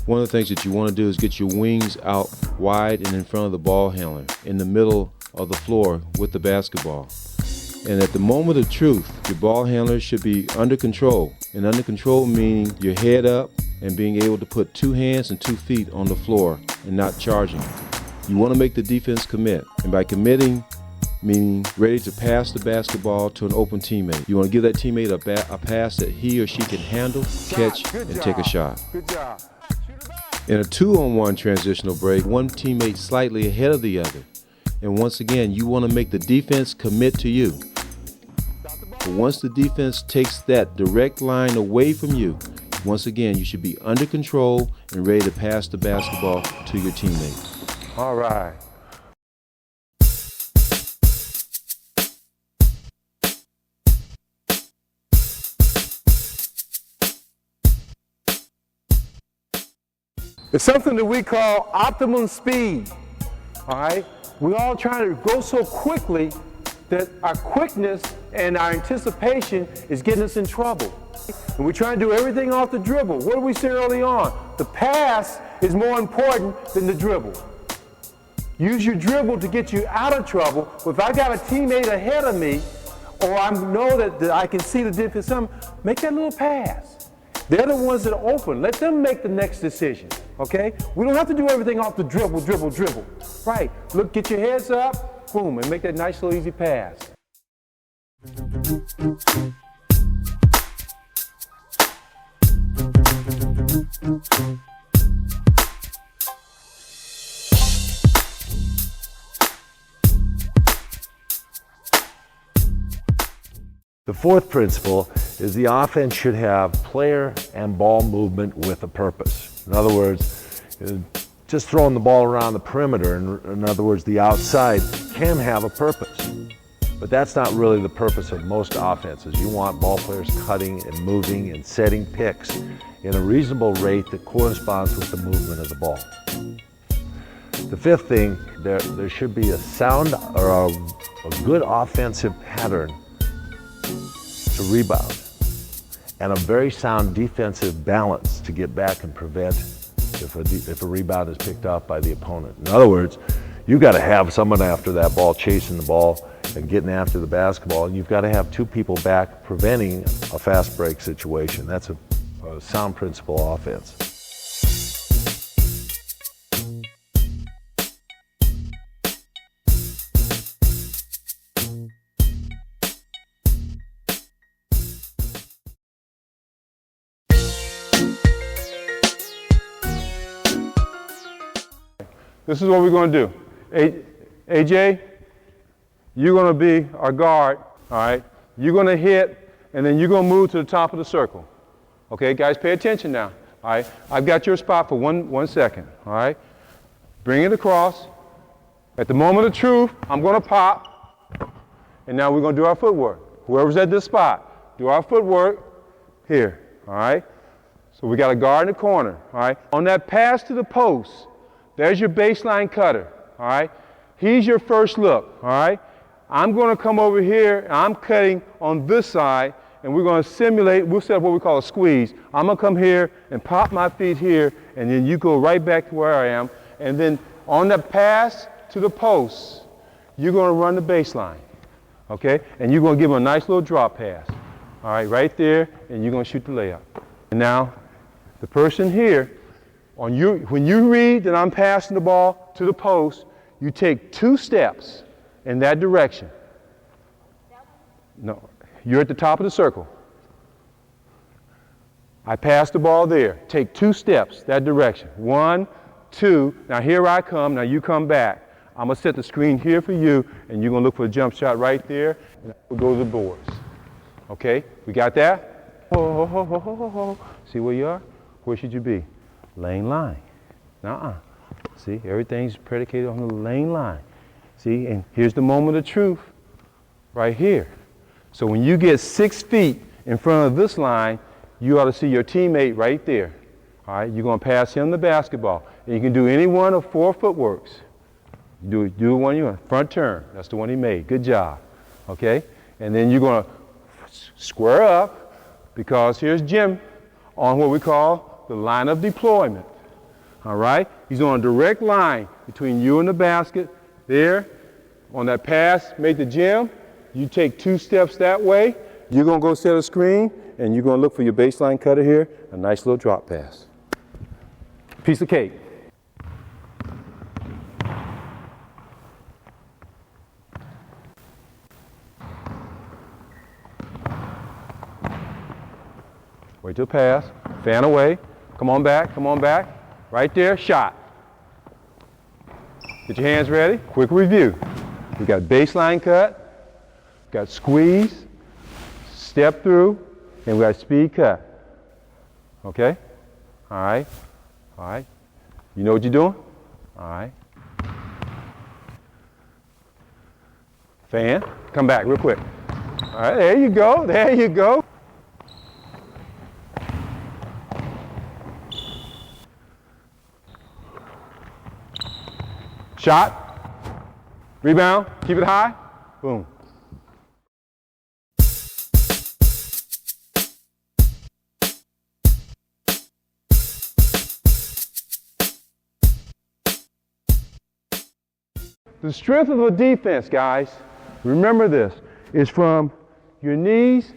one of the things that you want to do is get your wings out wide and in front of the ball handler, in the middle of the floor with the basketball. And at the moment of truth, your ball handler should be under control. And under control meaning your head up and being able to put 2 hands and 2 feet on the floor and not charging. You want to make the defense commit. And by committing, meaning ready to pass the basketball to an open teammate. You want to give that teammate a pass that he or she can handle, catch, and take a shot. Good job. In a 2-on-1 transitional break, one teammate slightly ahead of the other. And once again, you want to make the defense commit to you. But once the defense takes that direct line away from you, once again, you should be under control and ready to pass the basketball to your teammate. All right. It's something that we call optimum speed. All right? We're all trying to go so quickly that our quickness and our anticipation is getting us in trouble. And we're trying to do everything off the dribble. What did we say early on? The pass is more important than the dribble. Use your dribble to get you out of trouble. If I got a teammate ahead of me, or I know that I can see the defense, make that little pass. They're the ones that are open. Let them make the next decision. okay? We don't have to do everything off the dribble, dribble, dribble. Right, look, get your heads up, boom, and make that nice little easy pass. The fourth principle is the offense should have player and ball movement with a purpose. In other words, just throwing the ball around the perimeter, in other words, the outside, can have a purpose. But that's not really the purpose of most offenses. You want ball players cutting and moving and setting picks in a reasonable rate that corresponds with the movement of the ball. The fifth thing, there should be a sound or a good offensive pattern to rebound, and a very sound defensive balance to get back and prevent if a rebound is picked up by the opponent. In other words, you've got to have someone after that ball chasing the ball and getting after the basketball, and you've got to have two people back preventing a fast break situation. That's a sound principle offense. This is what we're going to do. AJ, you're going to be our guard, all right? You're going to hit, and then you're going to move to the top of the circle. Okay, guys, pay attention now, all right? I've got your spot for one second, all right? Bring it across. At the moment of truth, I'm going to pop, and now we're going to do our footwork. Whoever's at this spot, do our footwork here, all right? So we got a guard in the corner, all right? On that pass to the post, there's your baseline cutter, all right? He's your first look, all right? I'm going to come over here, and I'm cutting on this side, and we're going to simulate, we'll set up what we call a squeeze. I'm going to come here and pop my feet here, and then you go right back to where I am, and then on the pass to the post, you're going to run the baseline, okay? And you're going to give him a nice little drop pass, all right, right there, and you're going to shoot the layup. And now, the person here, when you read that I'm passing the ball to the post, you take 2 steps in that direction. No, you're at the top of the circle. I pass the ball there. Take 2 steps that direction. 1, 2. Now here I come. Now you come back. I'm going to set the screen here for you, and you're going to look for a jump shot right there, and we'll go to the boards. Okay? We got that? See where you are? Where should you be? Lane line. See, everything's predicated on the lane line. See, and here's the moment of truth right here. So when you get 6 feet in front of this line, you ought to see your teammate right there. All right, you're going to pass him the basketball. And you can do any one of 4 footworks. Do one you want. Front turn. That's the one he made. Good job. Okay? And then you're going to square up, because here's Jim on what we call the line of deployment. All right? He's on a direct line between you and the basket. There, on that pass, make the Jim. You take 2 steps that way. You're going to go set a screen, and you're going to look for your baseline cutter here, a nice little drop pass. Piece of cake. Wait till pass. Fan away. Come on back. Come on back. Right there. Shot. Get your hands ready. Quick review. We got baseline cut. Got squeeze. Step through. And we got speed cut. Okay? All right. All right. You know what you're doing? All right. Fan. Come back real quick. All right. There you go. There you go. Shot, rebound, keep it high, boom. The strength of a defense, guys, remember this, is from your knees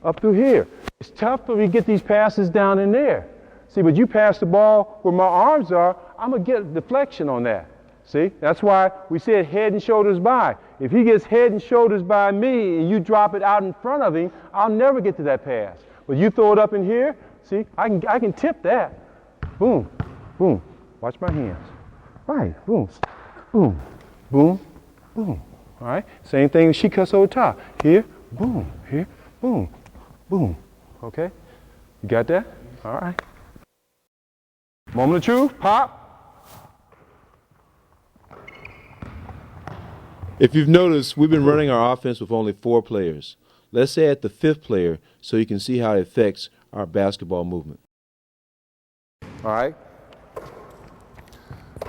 up through here. It's tough for you to get these passes down in there. See, but you pass the ball where my arms are, I'm going to get a deflection on that. See, that's why we said head and shoulders by. If he gets head and shoulders by me and you drop it out in front of him, I'll never get to that pass. But you throw it up in here, see, I can tip that. Boom, boom. Watch my hands. Right, boom, boom, boom, boom. All right, same thing, she cuts over top. Here, boom, boom, boom. Okay, you got that? All right. Moment of truth, pop. If you've noticed, we've been running our offense with only 4 players. Let's add the 5th player so you can see how it affects our basketball movement. All right.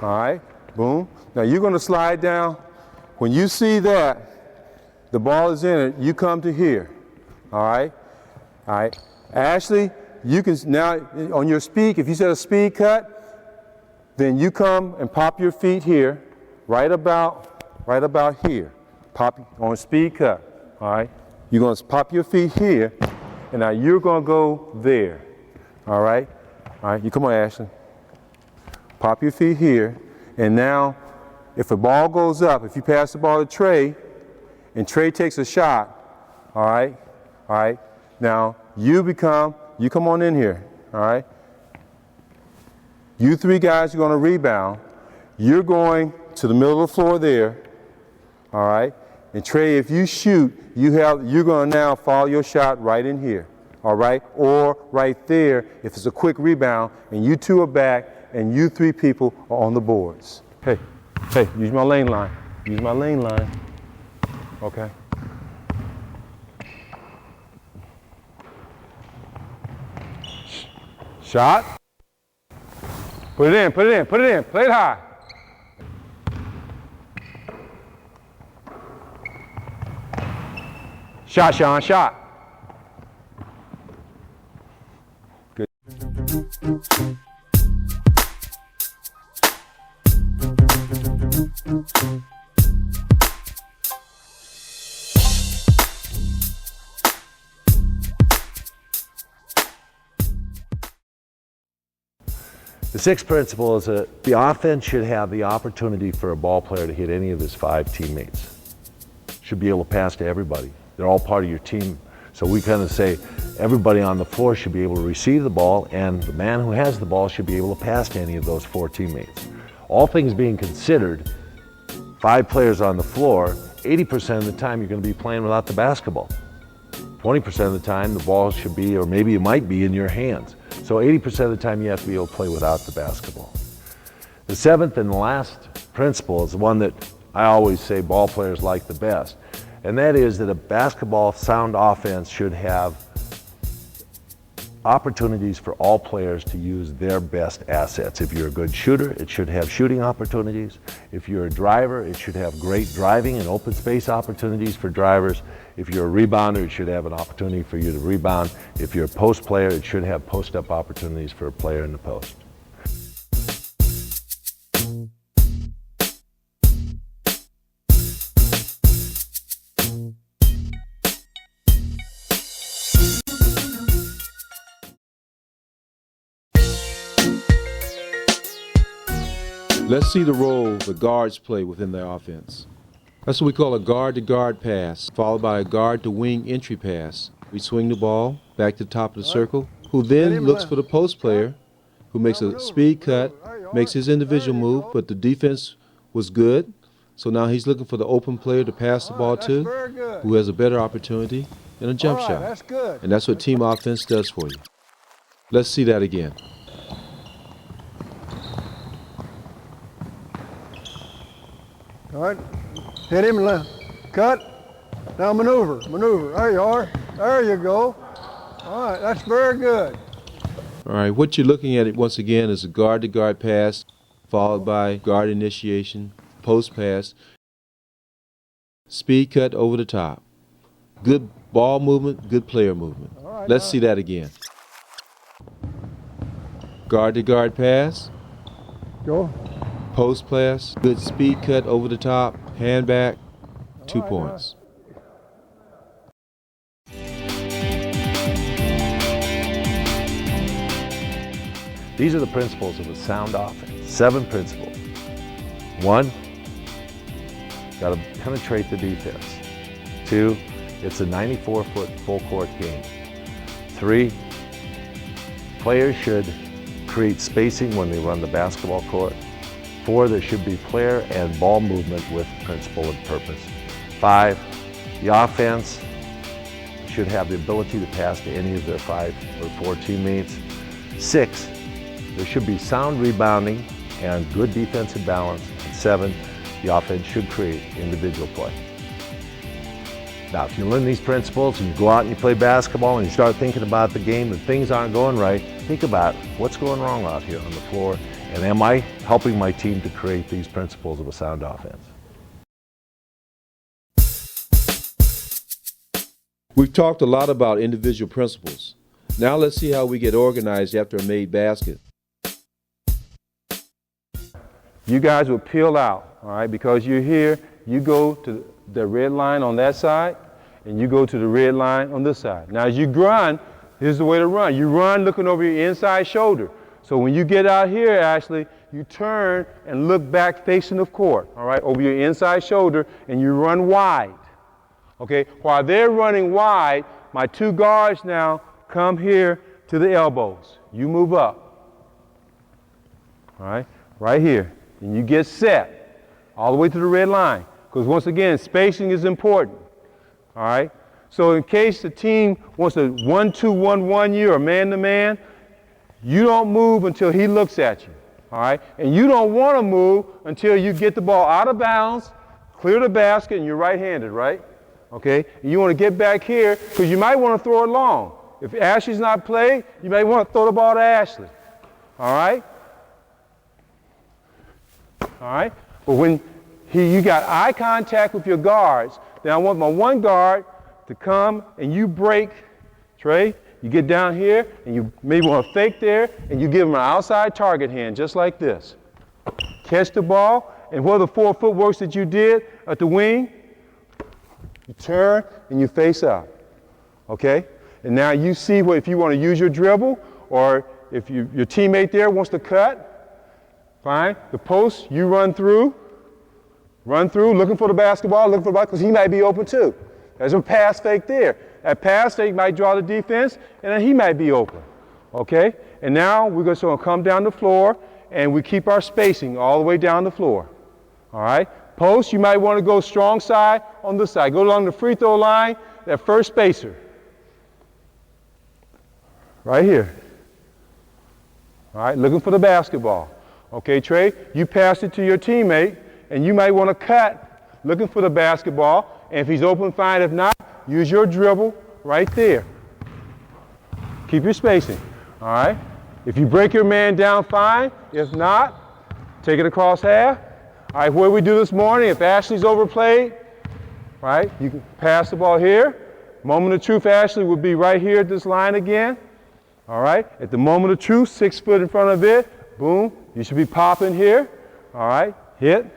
All right, boom. Now you're going to slide down. When you see that, the ball is in it, you come to here. All right? All right. Ashley, you can now, on your speed, if you set a speed cut, then you come and pop your feet here, right about here. Pop on speed cut. All right? You're going to pop your feet here, and now you're going to go there. All right? All right, you come on, Ashley. Pop your feet here, and now if a ball goes up, if you pass the ball to Trey, and Trey takes a shot, all right, now you come on in here, all right? You 3 guys are going to rebound. You're going to the middle of the floor there, all right? And Trey, if you shoot, you're going to now follow your shot right in here, all right? Or right there if it's a quick rebound, and you 2 are back, and you 3 people are on the boards. Hey, use my lane line. Use my lane line. Okay. Shot. Put it in. Play it high. Shot, Sean, shot. Good. The 6th principle is that the offense should have the opportunity for a ball player to hit any of his 5 teammates. Should be able to pass to everybody. They're all part of your team. So we kind of say everybody on the floor should be able to receive the ball, and the man who has the ball should be able to pass to any of those 4 teammates. All things being considered, 5 players on the floor, 80% of the time you're going to be playing without the basketball. 20% of the time the ball should be, or maybe it might be, in your hands. So 80% of the time you have to be able to play without the basketball. The 7th and last principle is the one that I always say ball players like the best, and that is that a basketball sound offense should have opportunities for all players to use their best assets. If you're a good shooter, it should have shooting opportunities. If you're a driver, it should have great driving and open space opportunities for drivers. If you're a rebounder, it should have an opportunity for you to rebound. If you're a post player, it should have post-up opportunities for a player in the post. Let's see the role the guards play within their offense. That's what we call a guard-to-guard pass, followed by a guard-to-wing entry pass. We swing the ball back to the top of the circle, who then looks for the post player, who makes a speed cut, makes his individual move, but the defense was good, so now he's looking for the open player to pass the ball to, who has a better opportunity and a jump shot. That's good. And that's what team offense does for you. Let's see that again. All right, hit him left. Cut. Now maneuver. There you are. There you go. All right, that's very good. All right, what you're looking at once again is a guard-to-guard pass, followed by guard initiation, post pass, speed cut over the top. Good ball movement, good player movement. Right, Let's see that again. Guard-to-guard pass. Go. Post pass, good speed cut over the top, hand back, 2 points. These are the principles of a sound offense. 7 principles. 1, got to penetrate the defense. 2, it's a 94-foot full court game. 3, players should create spacing when they run the basketball court. 4, there should be player and ball movement with principle and purpose. 5, the offense should have the ability to pass to any of their 5 or 4 teammates. 6, there should be sound rebounding and good defensive balance. And 7, the offense should create individual play. Now, if you learn these principles and you go out and you play basketball and you start thinking about the game and things aren't going right, think about what's going wrong out here on the floor, and am I helping my team to create these principles of a sound offense? We've talked a lot about individual principles. Now let's see how we get organized after a made basket. You guys will peel out, all right, because you're here. You go to the red line on that side, and you go to the red line on this side. Now, as you run, here's the way to run. You run looking over your inside shoulder. So when you get out here, Ashley, you turn and look back facing the court, all right, over your inside shoulder, and you run wide. Okay, while they're running wide, my 2 guards now come here to the elbows. You move up, all right, right here. And you get set all the way to the red line. Because once again, spacing is important, all right? So in case the team wants to 1-2-1-1 you or man-to-man, you don't move until he looks at you, all right? And you don't want to move until you get the ball out of bounds, clear the basket, and you're right-handed, right? Okay? And you want to get back here because you might want to throw it long. If Ashley's not playing, you may want to throw the ball to Ashley, all right? All right? But when you got eye contact with your guards, then I want my 1 guard to come and you break, Trey, you get down here and you maybe want to fake there and you give him an outside target hand just like this. Catch the ball, and what are the 4 footworks that you did at the wing? You turn and you face up, okay? And now you see what, if you want to use your dribble or if your teammate there wants to cut, fine. The post, you run through, looking for the basketball, because he might be open too. There's a pass fake there. That pass fake might draw the defense, and then he might be open, okay? And now we're just going to come down the floor, and we keep our spacing all the way down the floor, all right? Post, you might want to go strong side on this side. Go along the free throw line, that first spacer, right here, all right? Looking for the basketball. Okay, Trey, you pass it to your teammate, and you might want to cut, looking for the basketball, and if he's open, fine. If not, use your dribble right there. Keep your spacing, all right? If you break your man down, fine. If not, take it across half. All right, what we do this morning, if Ashley's overplayed, right, you can pass the ball here. Moment of truth, Ashley would be right here at this line again, all right? At the moment of truth, 6 foot in front of it, boom. You should be popping here. All right, hit.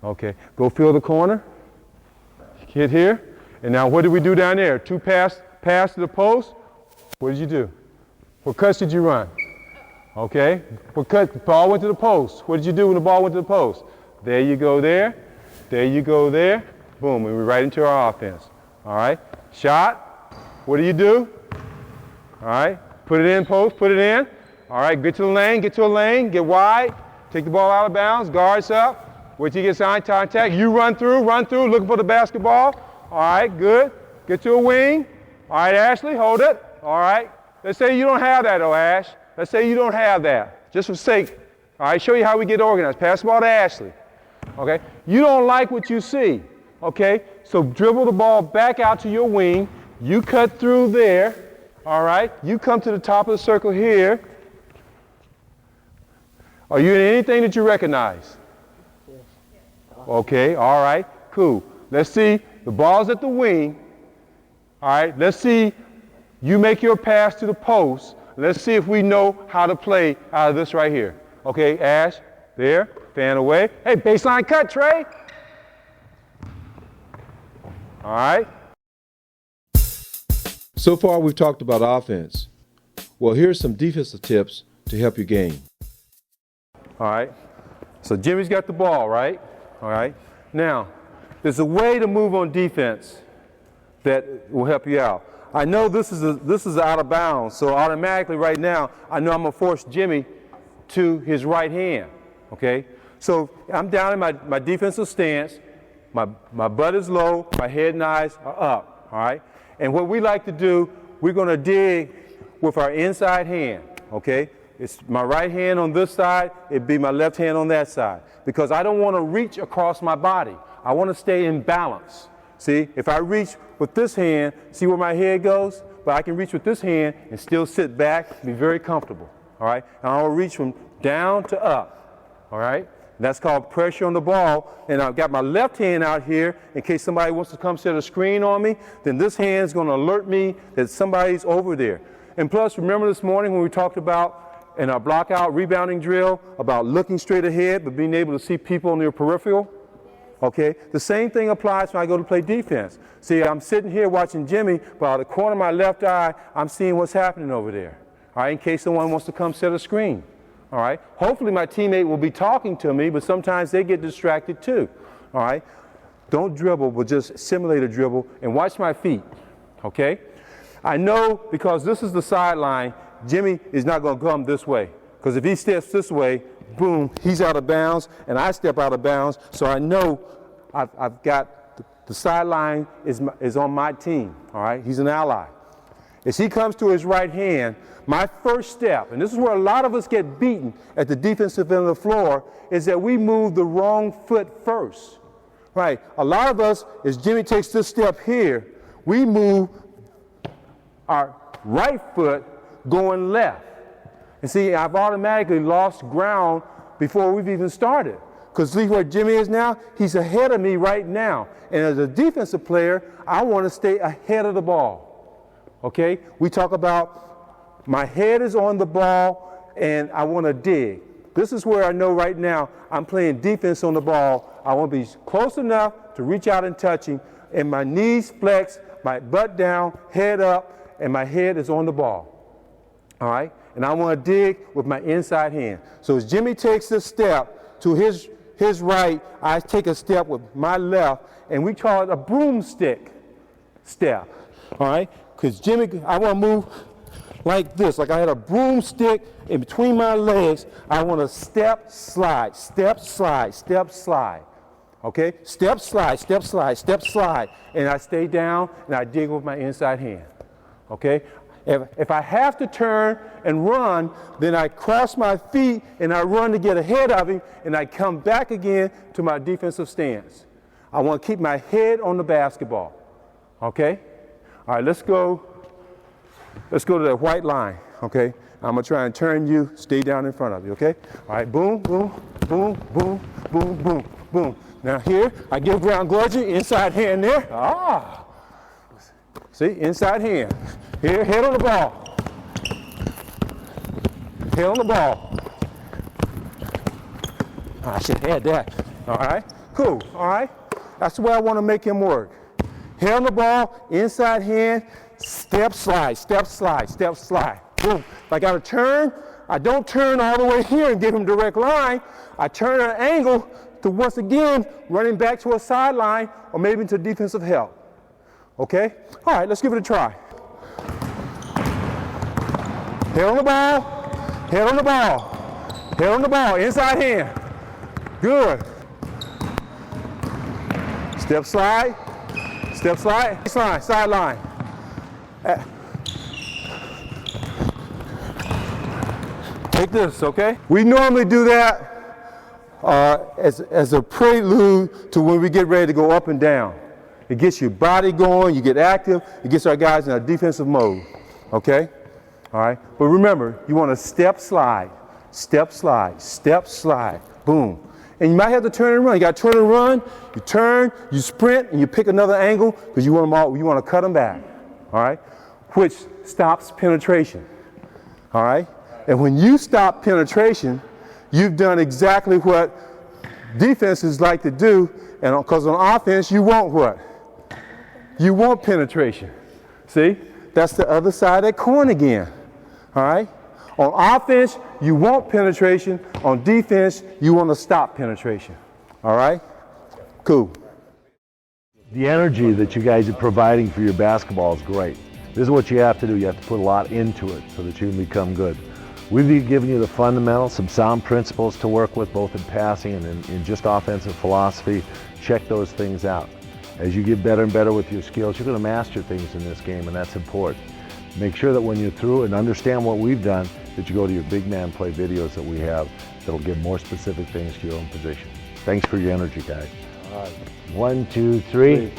Okay, go fill the corner. Hit here. And now what did we do down there? 2 pass to the post. What did you do? What cuts did you run? Okay, what cut? The ball went to the post. What did you do when the ball went to the post? There you go there. There you go there. Boom, and we're right into our offense. All right, shot. What do you do? All right, put it in post, put it in. All right, get to the lane, get wide, take the ball out of bounds, guards up, wait till you get eye contact. You run through, looking for the basketball. All right, good. Get to a wing. All right, Ashley, hold it. All right. Let's say you don't have that, though, Ash. Let's say you don't have that, just for sake. All right, show you how we get organized. Pass the ball to Ashley. Okay. You don't like what you see. Okay. So dribble the ball back out to your wing. You cut through there. All right. You come to the top of the circle here. Are you in anything that you recognize? Yes. Okay, all right, cool. Let's see, the ball's at the wing. All right, let's see, you make your pass to the post. Let's see if we know how to play out of this right here. Okay, Ash, there, fan away. Hey, baseline cut, Trey. All right. So far, we've talked about offense. Well, here's some defensive tips to help your game. All right. So Jimmy's got the ball, right? All right. Now, there's a way to move on defense that will help you out. I know this is out of bounds, so automatically right now, I know I'm going to force Jimmy to his right hand, okay? So I'm down in my defensive stance, my butt is low, my head and eyes are up, all right? And what we like to do, we're going to dig with our inside hand, okay? It's my right hand on this side, it'd be my left hand on that side, because I don't want to reach across my body. I want to stay in balance. See, if I reach with this hand, see where my head goes? But I can reach with this hand and still sit back, be very comfortable, all right? And I'll reach from down to up, all right? That's called pressure on the ball. And I've got my left hand out here in case somebody wants to come set a screen on me, then this hand's going to alert me that somebody's over there. And plus, remember this morning when we talked about in our block out rebounding drill about looking straight ahead but being able to see people on your peripheral? Okay, the same thing applies when I go to play defense. See, I'm sitting here watching Jimmy, but out of the corner of my left eye, I'm seeing what's happening over there, all right, in case someone wants to come set a screen, all right? Hopefully my teammate will be talking to me, but sometimes they get distracted too, all right? Don't dribble, but just simulate a dribble and watch my feet, okay? I know because this is the sideline, Jimmy is not going to come this way, because if he steps this way, boom, he's out of bounds, and I step out of bounds, so I know I've got the sideline is on my team, all right? He's an ally. As he comes to his right hand, my first step, and this is where a lot of us get beaten at the defensive end of the floor, is that we move the wrong foot first, right? A lot of us, as Jimmy takes this step here, we move our right foot going left. And see, I've automatically lost ground before we've even started. Because see where Jimmy is now? He's ahead of me right now. And as a defensive player, I want to stay ahead of the ball. Okay? We talk about my head is on the ball and I want to dig. This is where I know right now I'm playing defense on the ball. I want to be close enough to reach out and touch him, and my knees flex, my butt down, head up, and my head is on the ball. All right? And I want to dig with my inside hand. So as Jimmy takes this step to his right, I take a step with my left, and we call it a broomstick step. All right? Because Jimmy, I want to move like this, like I had a broomstick in between my legs. I want to step, slide, step, slide, step, slide. Okay? Step, slide, step, slide, step, slide. And I stay down, and I dig with my inside hand. Okay? If I have to turn and run, then I cross my feet and I run to get ahead of him, and I come back again to my defensive stance. I want to keep my head on the basketball. Okay? All right, let's go to that white line. Okay? I'm going to try and turn you, stay down in front of you. Okay? All right, boom, boom, boom, boom, boom, boom, boom. Now here, I give ground gludging, inside hand there. Ah! See, inside hand. Here, head on the ball. Head on the ball. Oh, I should have had that. All right, cool. All right, that's the way I want to make him work. Head on the ball, inside hand, step, slide, step, slide, step, slide. Boom. If I got to turn, I don't turn all the way here and give him direct line. I turn at an angle to once again running back to a sideline or maybe into defensive help. Okay? All right, let's give it a try. Head on the ball, head on the ball, head on the ball, inside hand. Good. Step slide, slide, sideline. Take this, okay? We normally do that as a prelude to when we get ready to go up and down. It gets your body going, you get active, it gets our guys in a defensive mode, okay? All right, but remember, you want to step, slide, boom. And you might have to turn and run. You got to turn and run, you turn, you sprint, and you pick another angle because you want to cut them back, all right? Which stops penetration, all right? And when you stop penetration, you've done exactly what defenses like to do, and because on offense, you want what? You want penetration. See? That's the other side of that coin again. All all right? On offense, you want penetration. On defense, you want to stop penetration, all right? Cool. The energy that you guys are providing for your basketball is great. This is what you have to do. You have to put a lot into it so that you can become good. We've given you the fundamentals, some sound principles to work with, both in passing and in just offensive philosophy. Check those things out. As you get better and better with your skills, you're going to master things in this game, and that's important. Make sure that when you're through and understand what we've done, that you go to your big man play videos that we have that'll give more specific things to your own position. Thanks for your energy, guys. All right. 1, 2, 3.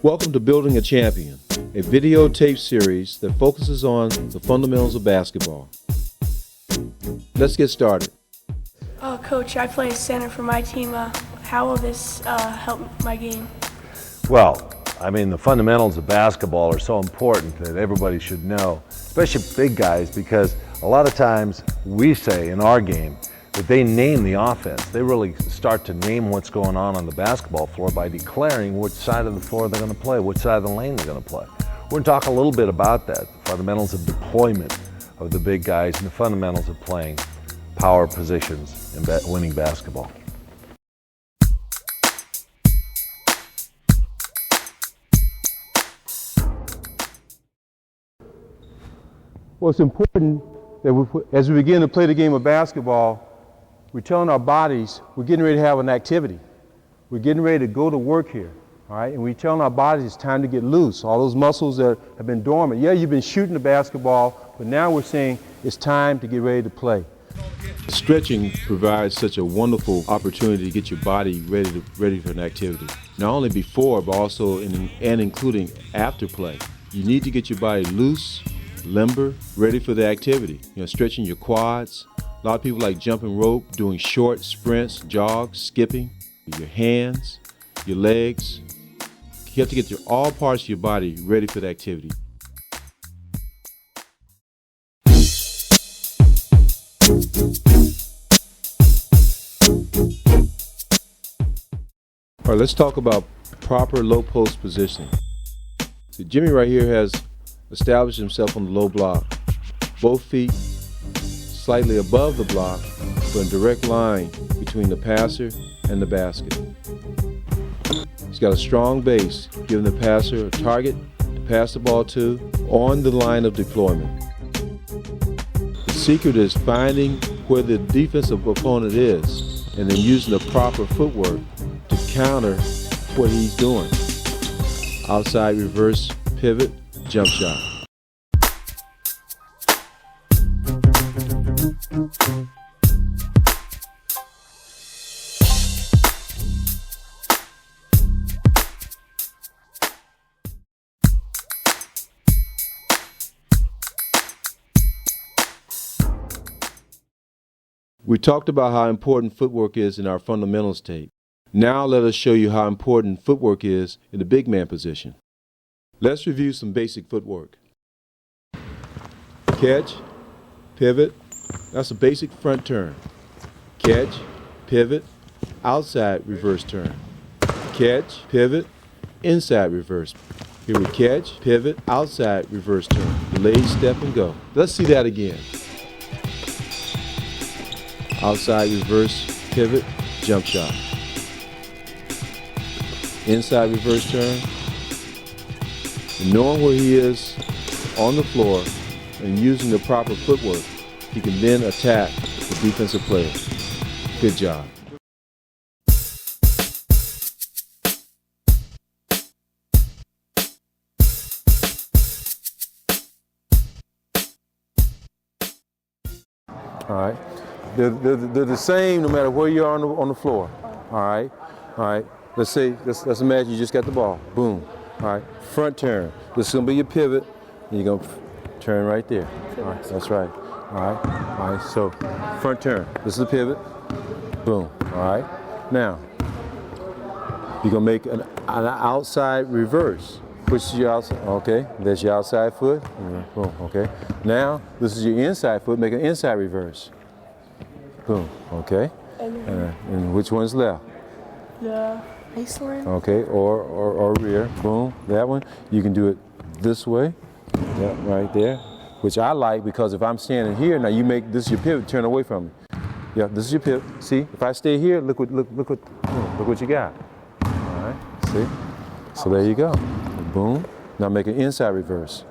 Welcome to Building a Champion, a videotape series that focuses on the fundamentals of basketball. Let's get started. Coach, I play center for my team. How will this help my game? Well, I mean, the fundamentals of basketball are so important that everybody should know, especially big guys, because a lot of times we say in our game that they name the offense. They really start to name what's going on the basketball floor by declaring which side of the floor they're going to play, which side of the lane they're going to play. We're going to talk a little bit about that, the fundamentals of deployment of the big guys and the fundamentals of playing power positions and winning basketball. Well, it's important that as we begin to play the game of basketball, we're telling our bodies we're getting ready to have an activity. We're getting ready to go to work here, all right? And we're telling our bodies it's time to get loose. All those muscles that have been dormant. Yeah, you've been shooting the basketball, but now we're saying it's time to get ready to play. Stretching provides such a wonderful opportunity to get your body ready for an activity. Not only before, but also including after play. You need to get your body loose, limber, ready for the activity. Stretching your quads. A lot of people like jumping rope, doing short sprints, jogs, skipping. Your hands, your legs. You have to get all parts of your body ready for the activity. All right, let's talk about proper low post positioning. See, Jimmy right here has established himself on the low block. Both feet slightly above the block, but in direct line between the passer and the basket. He's got a strong base, giving the passer a target to pass the ball to on the line of deployment. The secret is finding where the defensive opponent is and then using the proper footwork to counter what he's doing. Outside reverse pivot, jump shot. We talked about how important footwork is in our fundamentals tape. Now let us show you how important footwork is in the big man position. Let's review some basic footwork. Catch, pivot, that's a basic front turn. Catch, pivot, outside reverse turn. Catch, pivot, inside reverse. Here we catch, pivot, outside reverse turn. Delayed step and go. Let's see that again. Outside reverse, pivot, jump shot. Inside reverse turn. And knowing where he is on the floor and using the proper footwork, he can then attack the defensive player. Good job. All right. They're the same no matter where you are on the floor. All right. All right. Let's imagine you just got the ball. Boom. All right. Front turn. This is going to be your pivot. And you're going to turn right there. All right. That's right. All right. All right. So front turn. This is the pivot. Boom. All right. Now, you're going to make an outside reverse. Which is your outside. Okay. That's your outside foot. Boom. Okay. Now, this is your inside foot. Make an inside reverse. Boom. Okay. And which one's left? The baseline. Okay. Or rear. Boom. That one. You can do it this way. Yeah, right there. Which I like because if I'm standing here, now you make this your pivot. Turn away from me. Yeah. This is your pivot. See, if I stay here, look what you got. All right. See. So there you go. Boom. Now make an inside reverse.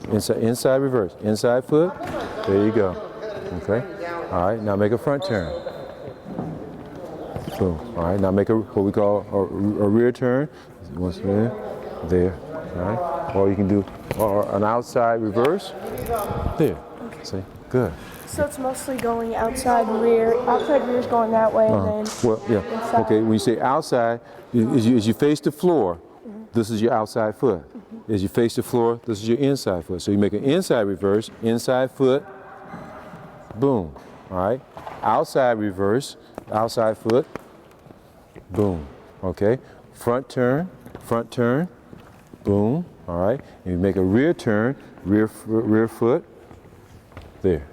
Inside reverse. Inside foot. There you go. Okay. All right. Now make a front turn. Boom. All right. Now make what we call a rear turn. Once there. All right. Or you can do an outside reverse. There. See. Good. So it's mostly going outside rear. Outside rear is going that way, and then well, yeah. inside. Okay. When you say outside, as you face the floor, this is your outside foot. As you face the floor, this is your inside foot. So you make an inside reverse, inside foot, boom. All right. Outside reverse, outside foot, boom. Okay. Front turn, boom. All right. And you make a rear turn, rear foot, there.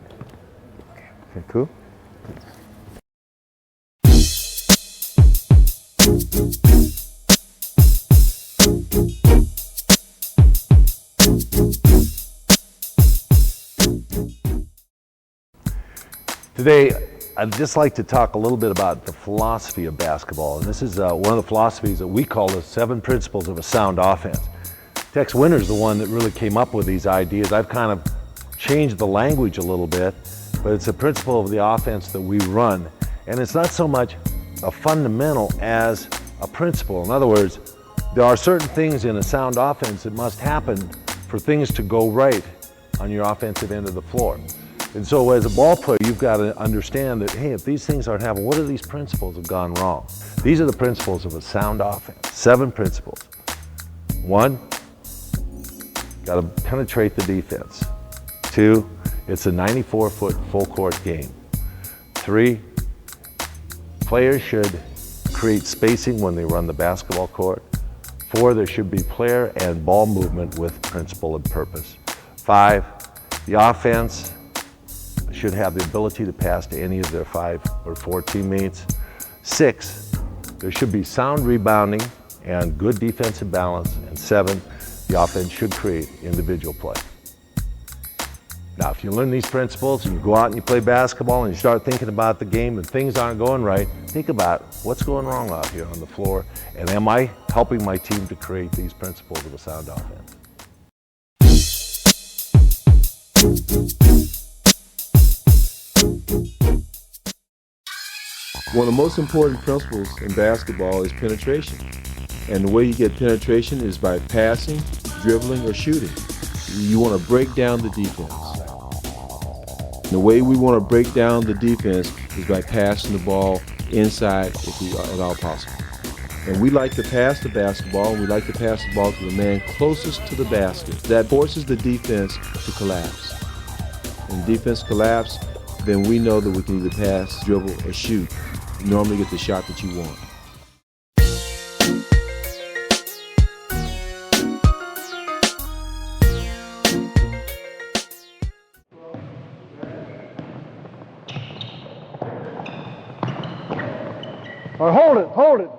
Okay, cool. Today, I'd just like to talk a little bit about the philosophy of basketball. And this is one of the philosophies that we call the 7 principles of a sound offense. Tex Winter's the one that really came up with these ideas. I've kind of changed the language a little bit, but it's a principle of the offense that we run. And it's not so much a fundamental as a principle. In other words, there are certain things in a sound offense that must happen for things to go right on your offensive end of the floor. And so as a ball player, you've got to understand that, hey, if these things aren't happening, what are these principles have gone wrong? These are the principles of a sound offense. 7 principles. 1, got to penetrate the defense. 2, it's a 94-foot full court game. 3, players should create spacing when they run the basketball court. 4, there should be player and ball movement with principle and purpose. 5, the offense should have the ability to pass to any of their 5 or 4 teammates. 6, there should be sound rebounding and good defensive balance. And 7, the offense should create individual play. Now, if you learn these principles and you go out and you play basketball and you start thinking about the game and things aren't going right, think about what's going wrong out here on the floor, and am I helping my team to create these principles of a sound offense? One of the most important principles in basketball is penetration. And the way you get penetration is by passing, dribbling, or shooting. You want to break down the defense. And the way we want to break down the defense is by passing the ball inside if at all possible. And we like to pass the basketball, and we like to pass the ball to the man closest to the basket. That forces the defense to collapse. When defense collapse, then we know that we can either pass, dribble, or shoot. You normally get the shot that you want. All right, hold it.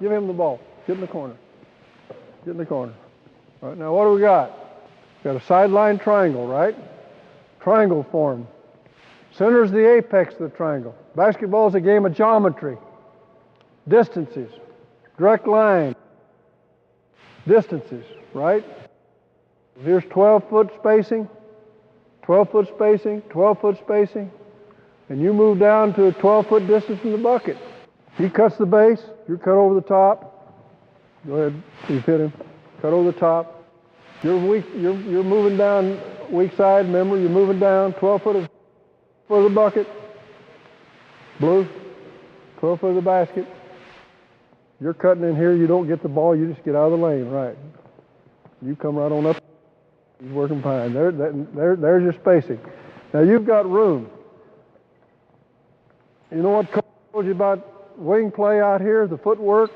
Give him the ball. Get in the corner. Get in the corner. All right, now what do we got? Got a sideline triangle, right? Triangle form. Center's the apex of the triangle. Basketball is a game of geometry. Distances. Direct line. Distances, right? Here's 12-foot spacing. 12-foot spacing. 12-foot spacing. And you move down to a 12-foot distance from the bucket. He cuts the base, you cut over the top. Go ahead, you've hit him. Cut over the top. You're moving down weak side, remember, you're moving down 12 foot of the bucket. Blue, 12 foot of the basket. You're cutting in here, you don't get the ball, you just get out of the lane, right. You come right on up. He's working fine. There's your spacing. Now you've got room. You know what coach told you about wing play out here, the footwork,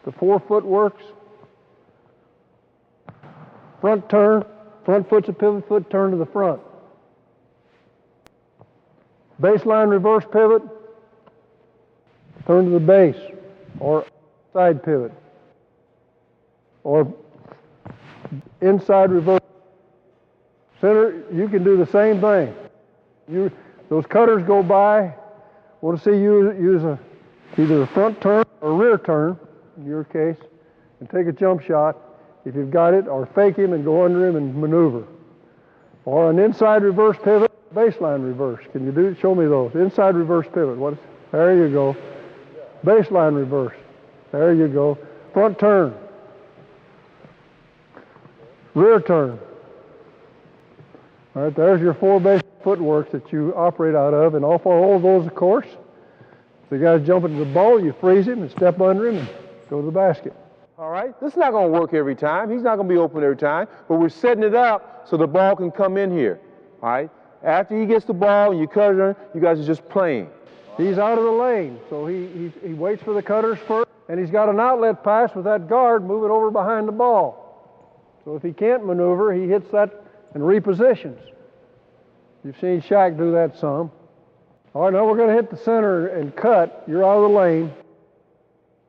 the 4-foot works. Front turn, front foot's a pivot foot, turn to the front. Baseline reverse pivot, turn to the base, or side pivot, or inside reverse. Center, you can do the same thing. Those cutters go by, want to see you use either a front turn or a rear turn, in your case, and take a jump shot if you've got it, or fake him and go under him and maneuver. Or an inside reverse pivot, baseline reverse. Can you show me those? Inside reverse pivot. There you go. Baseline reverse. There you go. Front turn. Rear turn. All right, there's your 4 basic footworks that you operate out of, and all of those, of course. The guy's jumping to the ball, you freeze him and step under him and go to the basket. All right, this is not going to work every time. He's not going to be open every time, but we're setting it up so the ball can come in here. All right, after he gets the ball and you cut it, you guys are just playing. He's out of the lane, so he waits for the cutters first, and he's got an outlet pass with that guard moving over behind the ball. So if he can't maneuver, he hits that and repositions. You've seen Shaq do that some. All right, now we're going to hit the center and cut. You're out of the lane.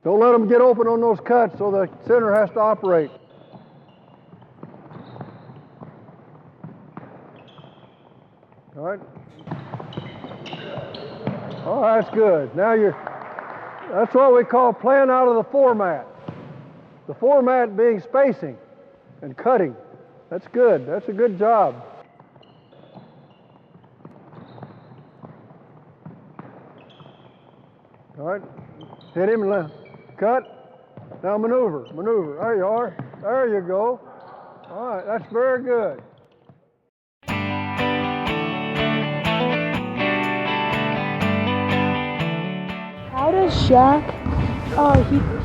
Don't let them get open on those cuts, so the center has to operate. All right. Oh, that's good. Now that's what we call playing out of the format. The format being spacing and cutting. That's good. That's a good job. All right, hit him and cut. Now maneuver. There you are. There you go. All right, that's very good. How does Shaq,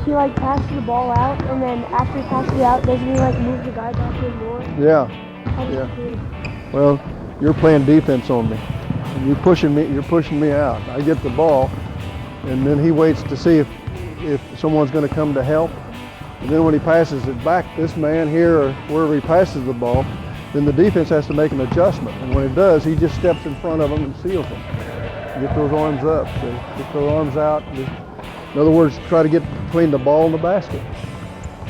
he like passes the ball out, and then after he passes it out, doesn't he like move the guy back in more? Yeah. How does he do it? Well, you're playing defense on me. You're pushing me out. I get the ball, and then he waits to see if someone's going to come to help. And then when he passes it back, this man here or wherever he passes the ball, then the defense has to make an adjustment. And when it does, he just steps in front of them and seals them. Get those arms up, so get those arms out. In other words, try to get between the ball and the basket.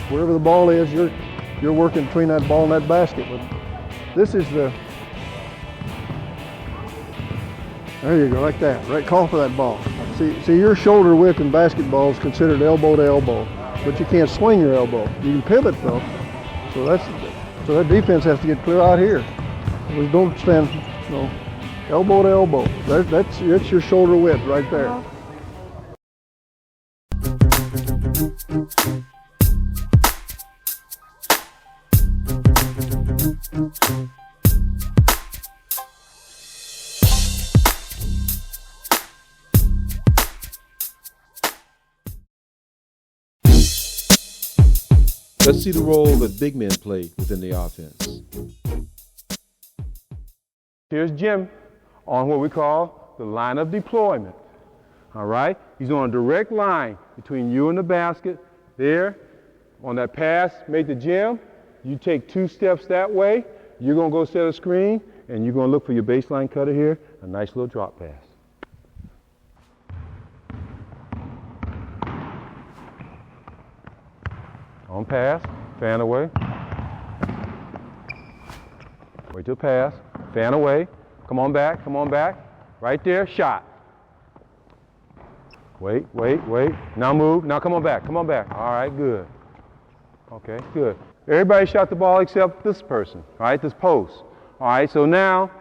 Wherever the ball is, you're working between that ball and that basket. But this is the, there you go, like that. Right, call for that ball. See, your shoulder width in basketball is considered elbow to elbow, but you can't swing your elbow. You can pivot though. So that defense has to get clear out here. We don't stand, elbow to elbow. That's your shoulder width right there. Let's see the role that big men play within the offense. Here's Jim. on what we call the line of deployment. All right? He's on a direct line between you and the basket. There, on that pass, make the gem. You take 2 steps that way. You're going to go set a screen, and you're going to look for your baseline cutter here, a nice little drop pass. On pass, fan away. Wait till pass, fan away. Come on back, come on back. Right there, shot. Wait. Now move, now come on back, come on back. All right, good. Okay, good. Everybody shot the ball except this person, all right, this post. All right, so now,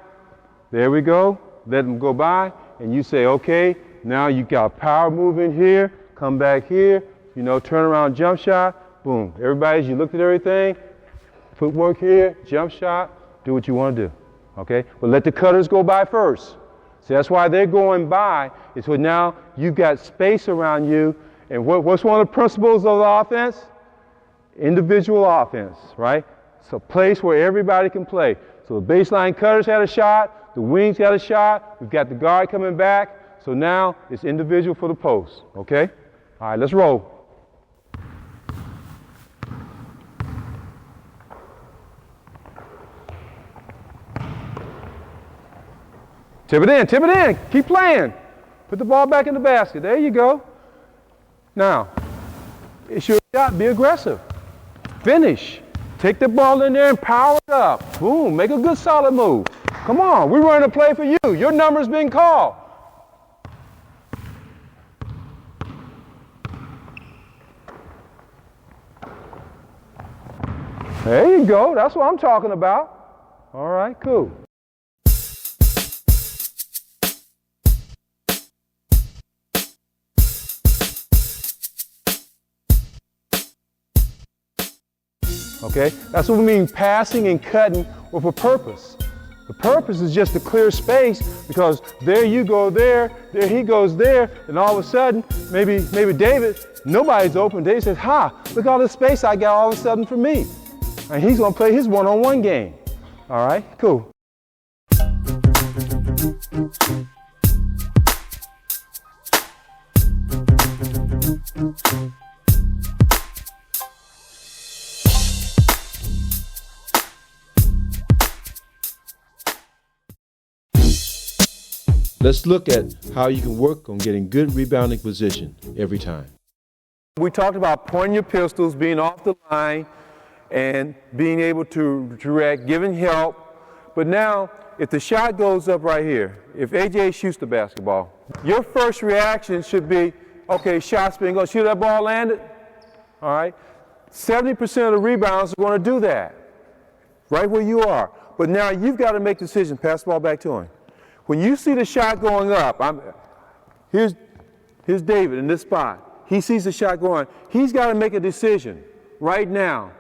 there we go. Let them go by, and you say, okay, now you got power move in here, come back here, you know, turn around, jump shot, boom. Everybody, you looked at everything, footwork here, jump shot, do what you want to do, okay? But let the cutters go by first. So that's why they're going by, is so now you've got space around you, and what's one of the principles of the offense? Individual offense, right? It's a place where everybody can play. So the baseline cutters had a shot, the wings had a shot, we've got the guard coming back, so now it's individual for the post, okay? All right, let's roll. Tip it in, keep playing. Put the ball back in the basket, there you go. Now, it's your shot, be aggressive. Finish. Take the ball in there and power it up. Boom, make a good solid move. Come on, we're running a play for you. Your number's been called. There you go, that's what I'm talking about. All right, cool. Okay, that's what we mean passing and cutting with a purpose. The purpose is just to clear space, because there you go there he goes there, and all of a sudden, maybe David, nobody's open. David says, look at all this space I got all of a sudden for me. And he's gonna play his one-on-one game. All right, cool. Let's look at how you can work on getting good rebounding position every time. We talked about pointing your pistols, being off the line, and being able to direct, giving help. But now, if the shot goes up right here, if AJ shoots the basketball, your first reaction should be, okay, shot spin, go shoot that ball landed. All right? 70% of the rebounds are going to do that, right where you are. But now you've got to make decisions, pass the ball back to him. When you see the shot going up, here's David in this spot. He sees the shot going. He's got to make a decision right now.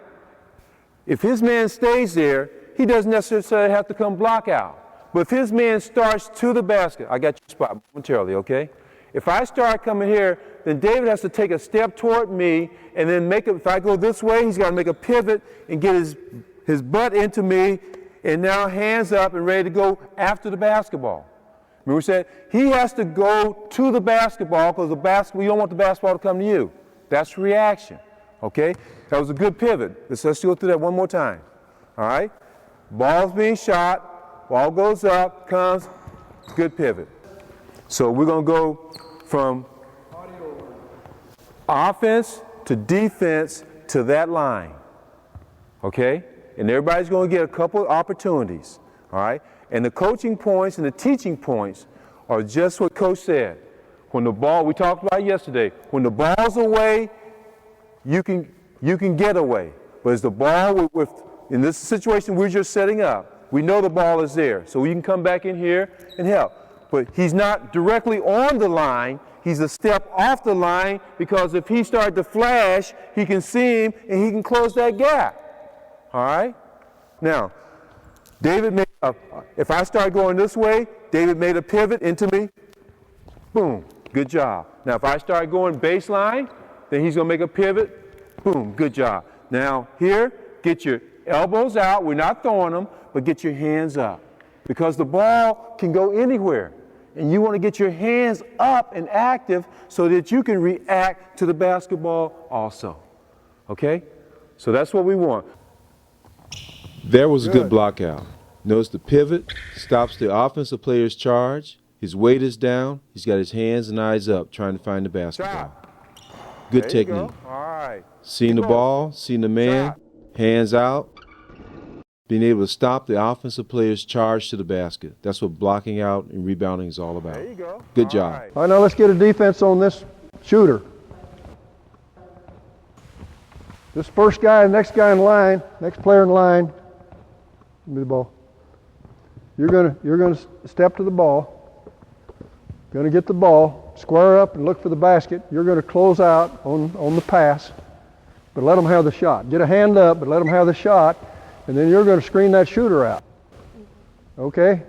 If his man stays there, he doesn't necessarily have to come block out. But if his man starts to the basket, I got your spot momentarily, okay? If I start coming here, then David has to take a step toward me, and then if I go this way, he's got to make a pivot and get his butt into me, and now hands up and ready to go after the basketball. Remember we said he has to go to the basketball, because you don't want the basketball to come to you. That's reaction, okay? That was a good pivot. Let's go through that one more time, all right? Ball's being shot, ball goes up, comes, good pivot. So we're going to go from offense to defense to that line, okay? And everybody's going to get a couple of opportunities, all right? And the coaching points and the teaching points are just what Coach said. When the ball, we talked about yesterday, when the ball's away, you can get away. But as the ball, in this situation we're just setting up, we know the ball is there, so we can come back in here and help. But he's not directly on the line, he's a step off the line, because if he started to flash, he can see him and he can close that gap. All right? Now, if I start going this way, David made a pivot into me. Boom, good job. Now, if I start going baseline, then he's going to make a pivot. Boom, good job. Now, here, get your elbows out. We're not throwing them, but get your hands up. because the ball can go anywhere. And you want to get your hands up and active so that you can react to the basketball also. Okay? So that's what we want. There was a good block out. Notice the pivot stops the offensive player's charge. His weight is down. He's got his hands and eyes up trying to find the basketball. Good There technique. you go. All right. Seeing the Keep going. ball, seeing the man, hands out, being able to stop the offensive player's charge to the basket. That's what blocking out and rebounding is all about. There you go. Good All job. right. All right, now let's get a defense on this shooter. This first guy, next guy in line, next player in line, give me the ball. You're gonna step to the ball. Gonna get the ball, square up and look for the basket. You're gonna close out on the pass, but let them have the shot. Get a hand up, but let them have the shot, and then you're gonna screen that shooter out. Okay?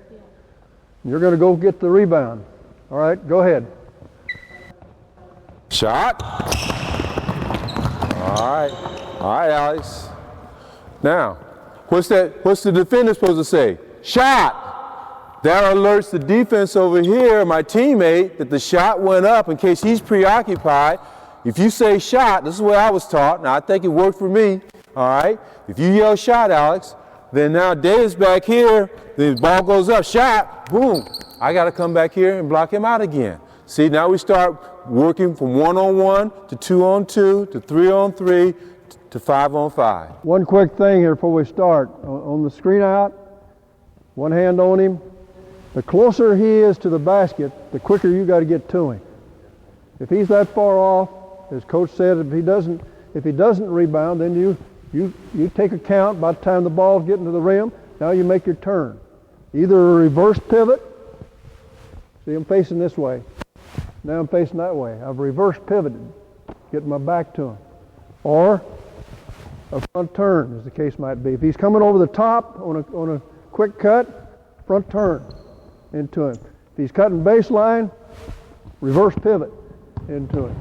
You're gonna go get the rebound. All right, go ahead. Shot. All right. All right, Alex. Now, what's the defender supposed to say? Shot. That alerts the defense over here, my teammate, that the shot went up in case he's preoccupied. If you say shot, this is what I was taught. Now, I think it worked for me. All right. If you yell shot, Alex, then now Dave's back here. The ball goes up. Shot. Boom. I got to come back here and block him out again. See, now we start working from 1-on-1 to 2-on-2 to 3-on-3 to 5-on-5. One quick thing here before we start. On the screen out, one hand on him. The closer he is to the basket, the quicker you got to get to him. If he's that far off, as Coach said, if he doesn't rebound, then you take a count by the time the ball's getting to the rim. Now you make your turn. Either a reverse pivot. See, I'm facing this way. Now I'm facing that way. I've reverse pivoted, getting my back to him. Or a front turn, as the case might be. If he's coming over the top on a quick cut, front turn into him. If he's cutting baseline, reverse pivot into him.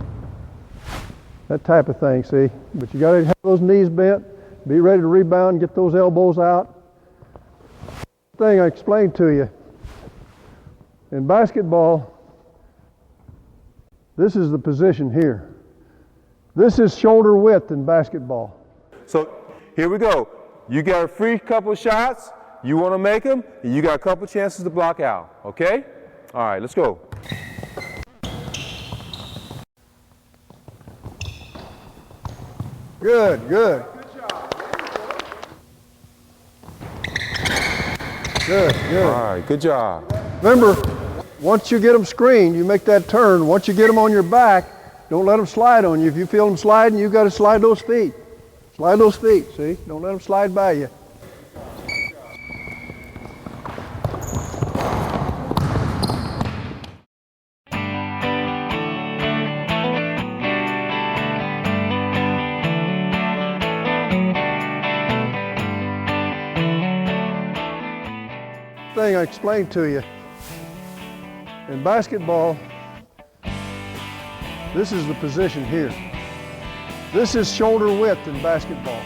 That type of thing, see? But you got to have those knees bent, be ready to rebound, get those elbows out. Thing I explained to you. In basketball, this is the position here. This is shoulder width in basketball. So here we go. You got a free couple of shots. You want to make them, and you got a couple chances to block out. Okay? All right, let's go. Good, good. Good, good. All right, good job. Remember, once you get them screened, you make that turn. Once you get them on your back, don't let them slide on you. If you feel them sliding, you got to slide those feet. Slide those feet, see? Don't let them slide by you. Thing I explained to you. In basketball, this is the position here. This is shoulder width in basketball.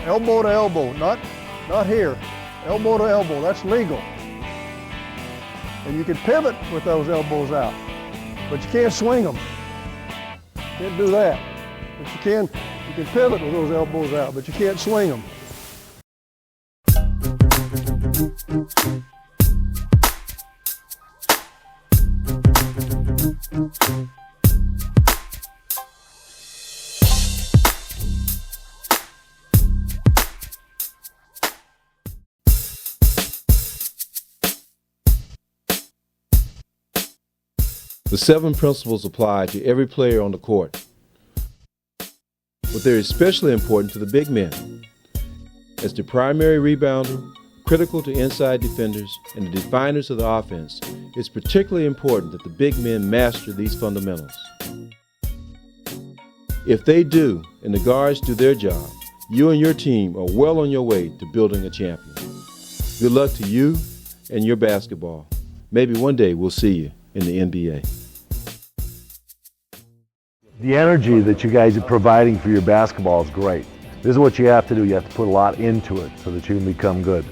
Elbow to elbow, not here. Elbow to elbow, that's legal. And you can pivot with those elbows out, but you can't swing them. Can't do that. But you can pivot with those elbows out, but you can't swing them. The 7 principles apply to every player on the court, but they're especially important to the big men. As the primary rebounder, critical to inside defenders, and the definers of the offense, it's particularly important that the big men master these fundamentals. If they do, and the guards do their job, you and your team are well on your way to building a champion. Good luck to you and your basketball. Maybe one day we'll see you in the NBA. The energy that you guys are providing for your basketball is great. This is what you have to do. You have to put a lot into it so that you can become good.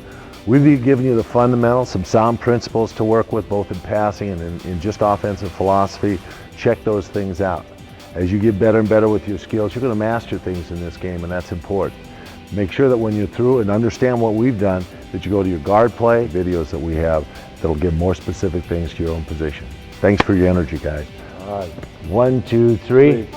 We've given you the fundamentals, some sound principles to work with both in passing and in just offensive philosophy. Check those things out. As you get better and better with your skills, you're going to master things in this game, and that's important. Make sure that when you're through and understand what we've done, that you go to your guard play, videos that we have that'll give more specific things to your own position. Thanks for your energy, guys. All right. 1, 2, 3.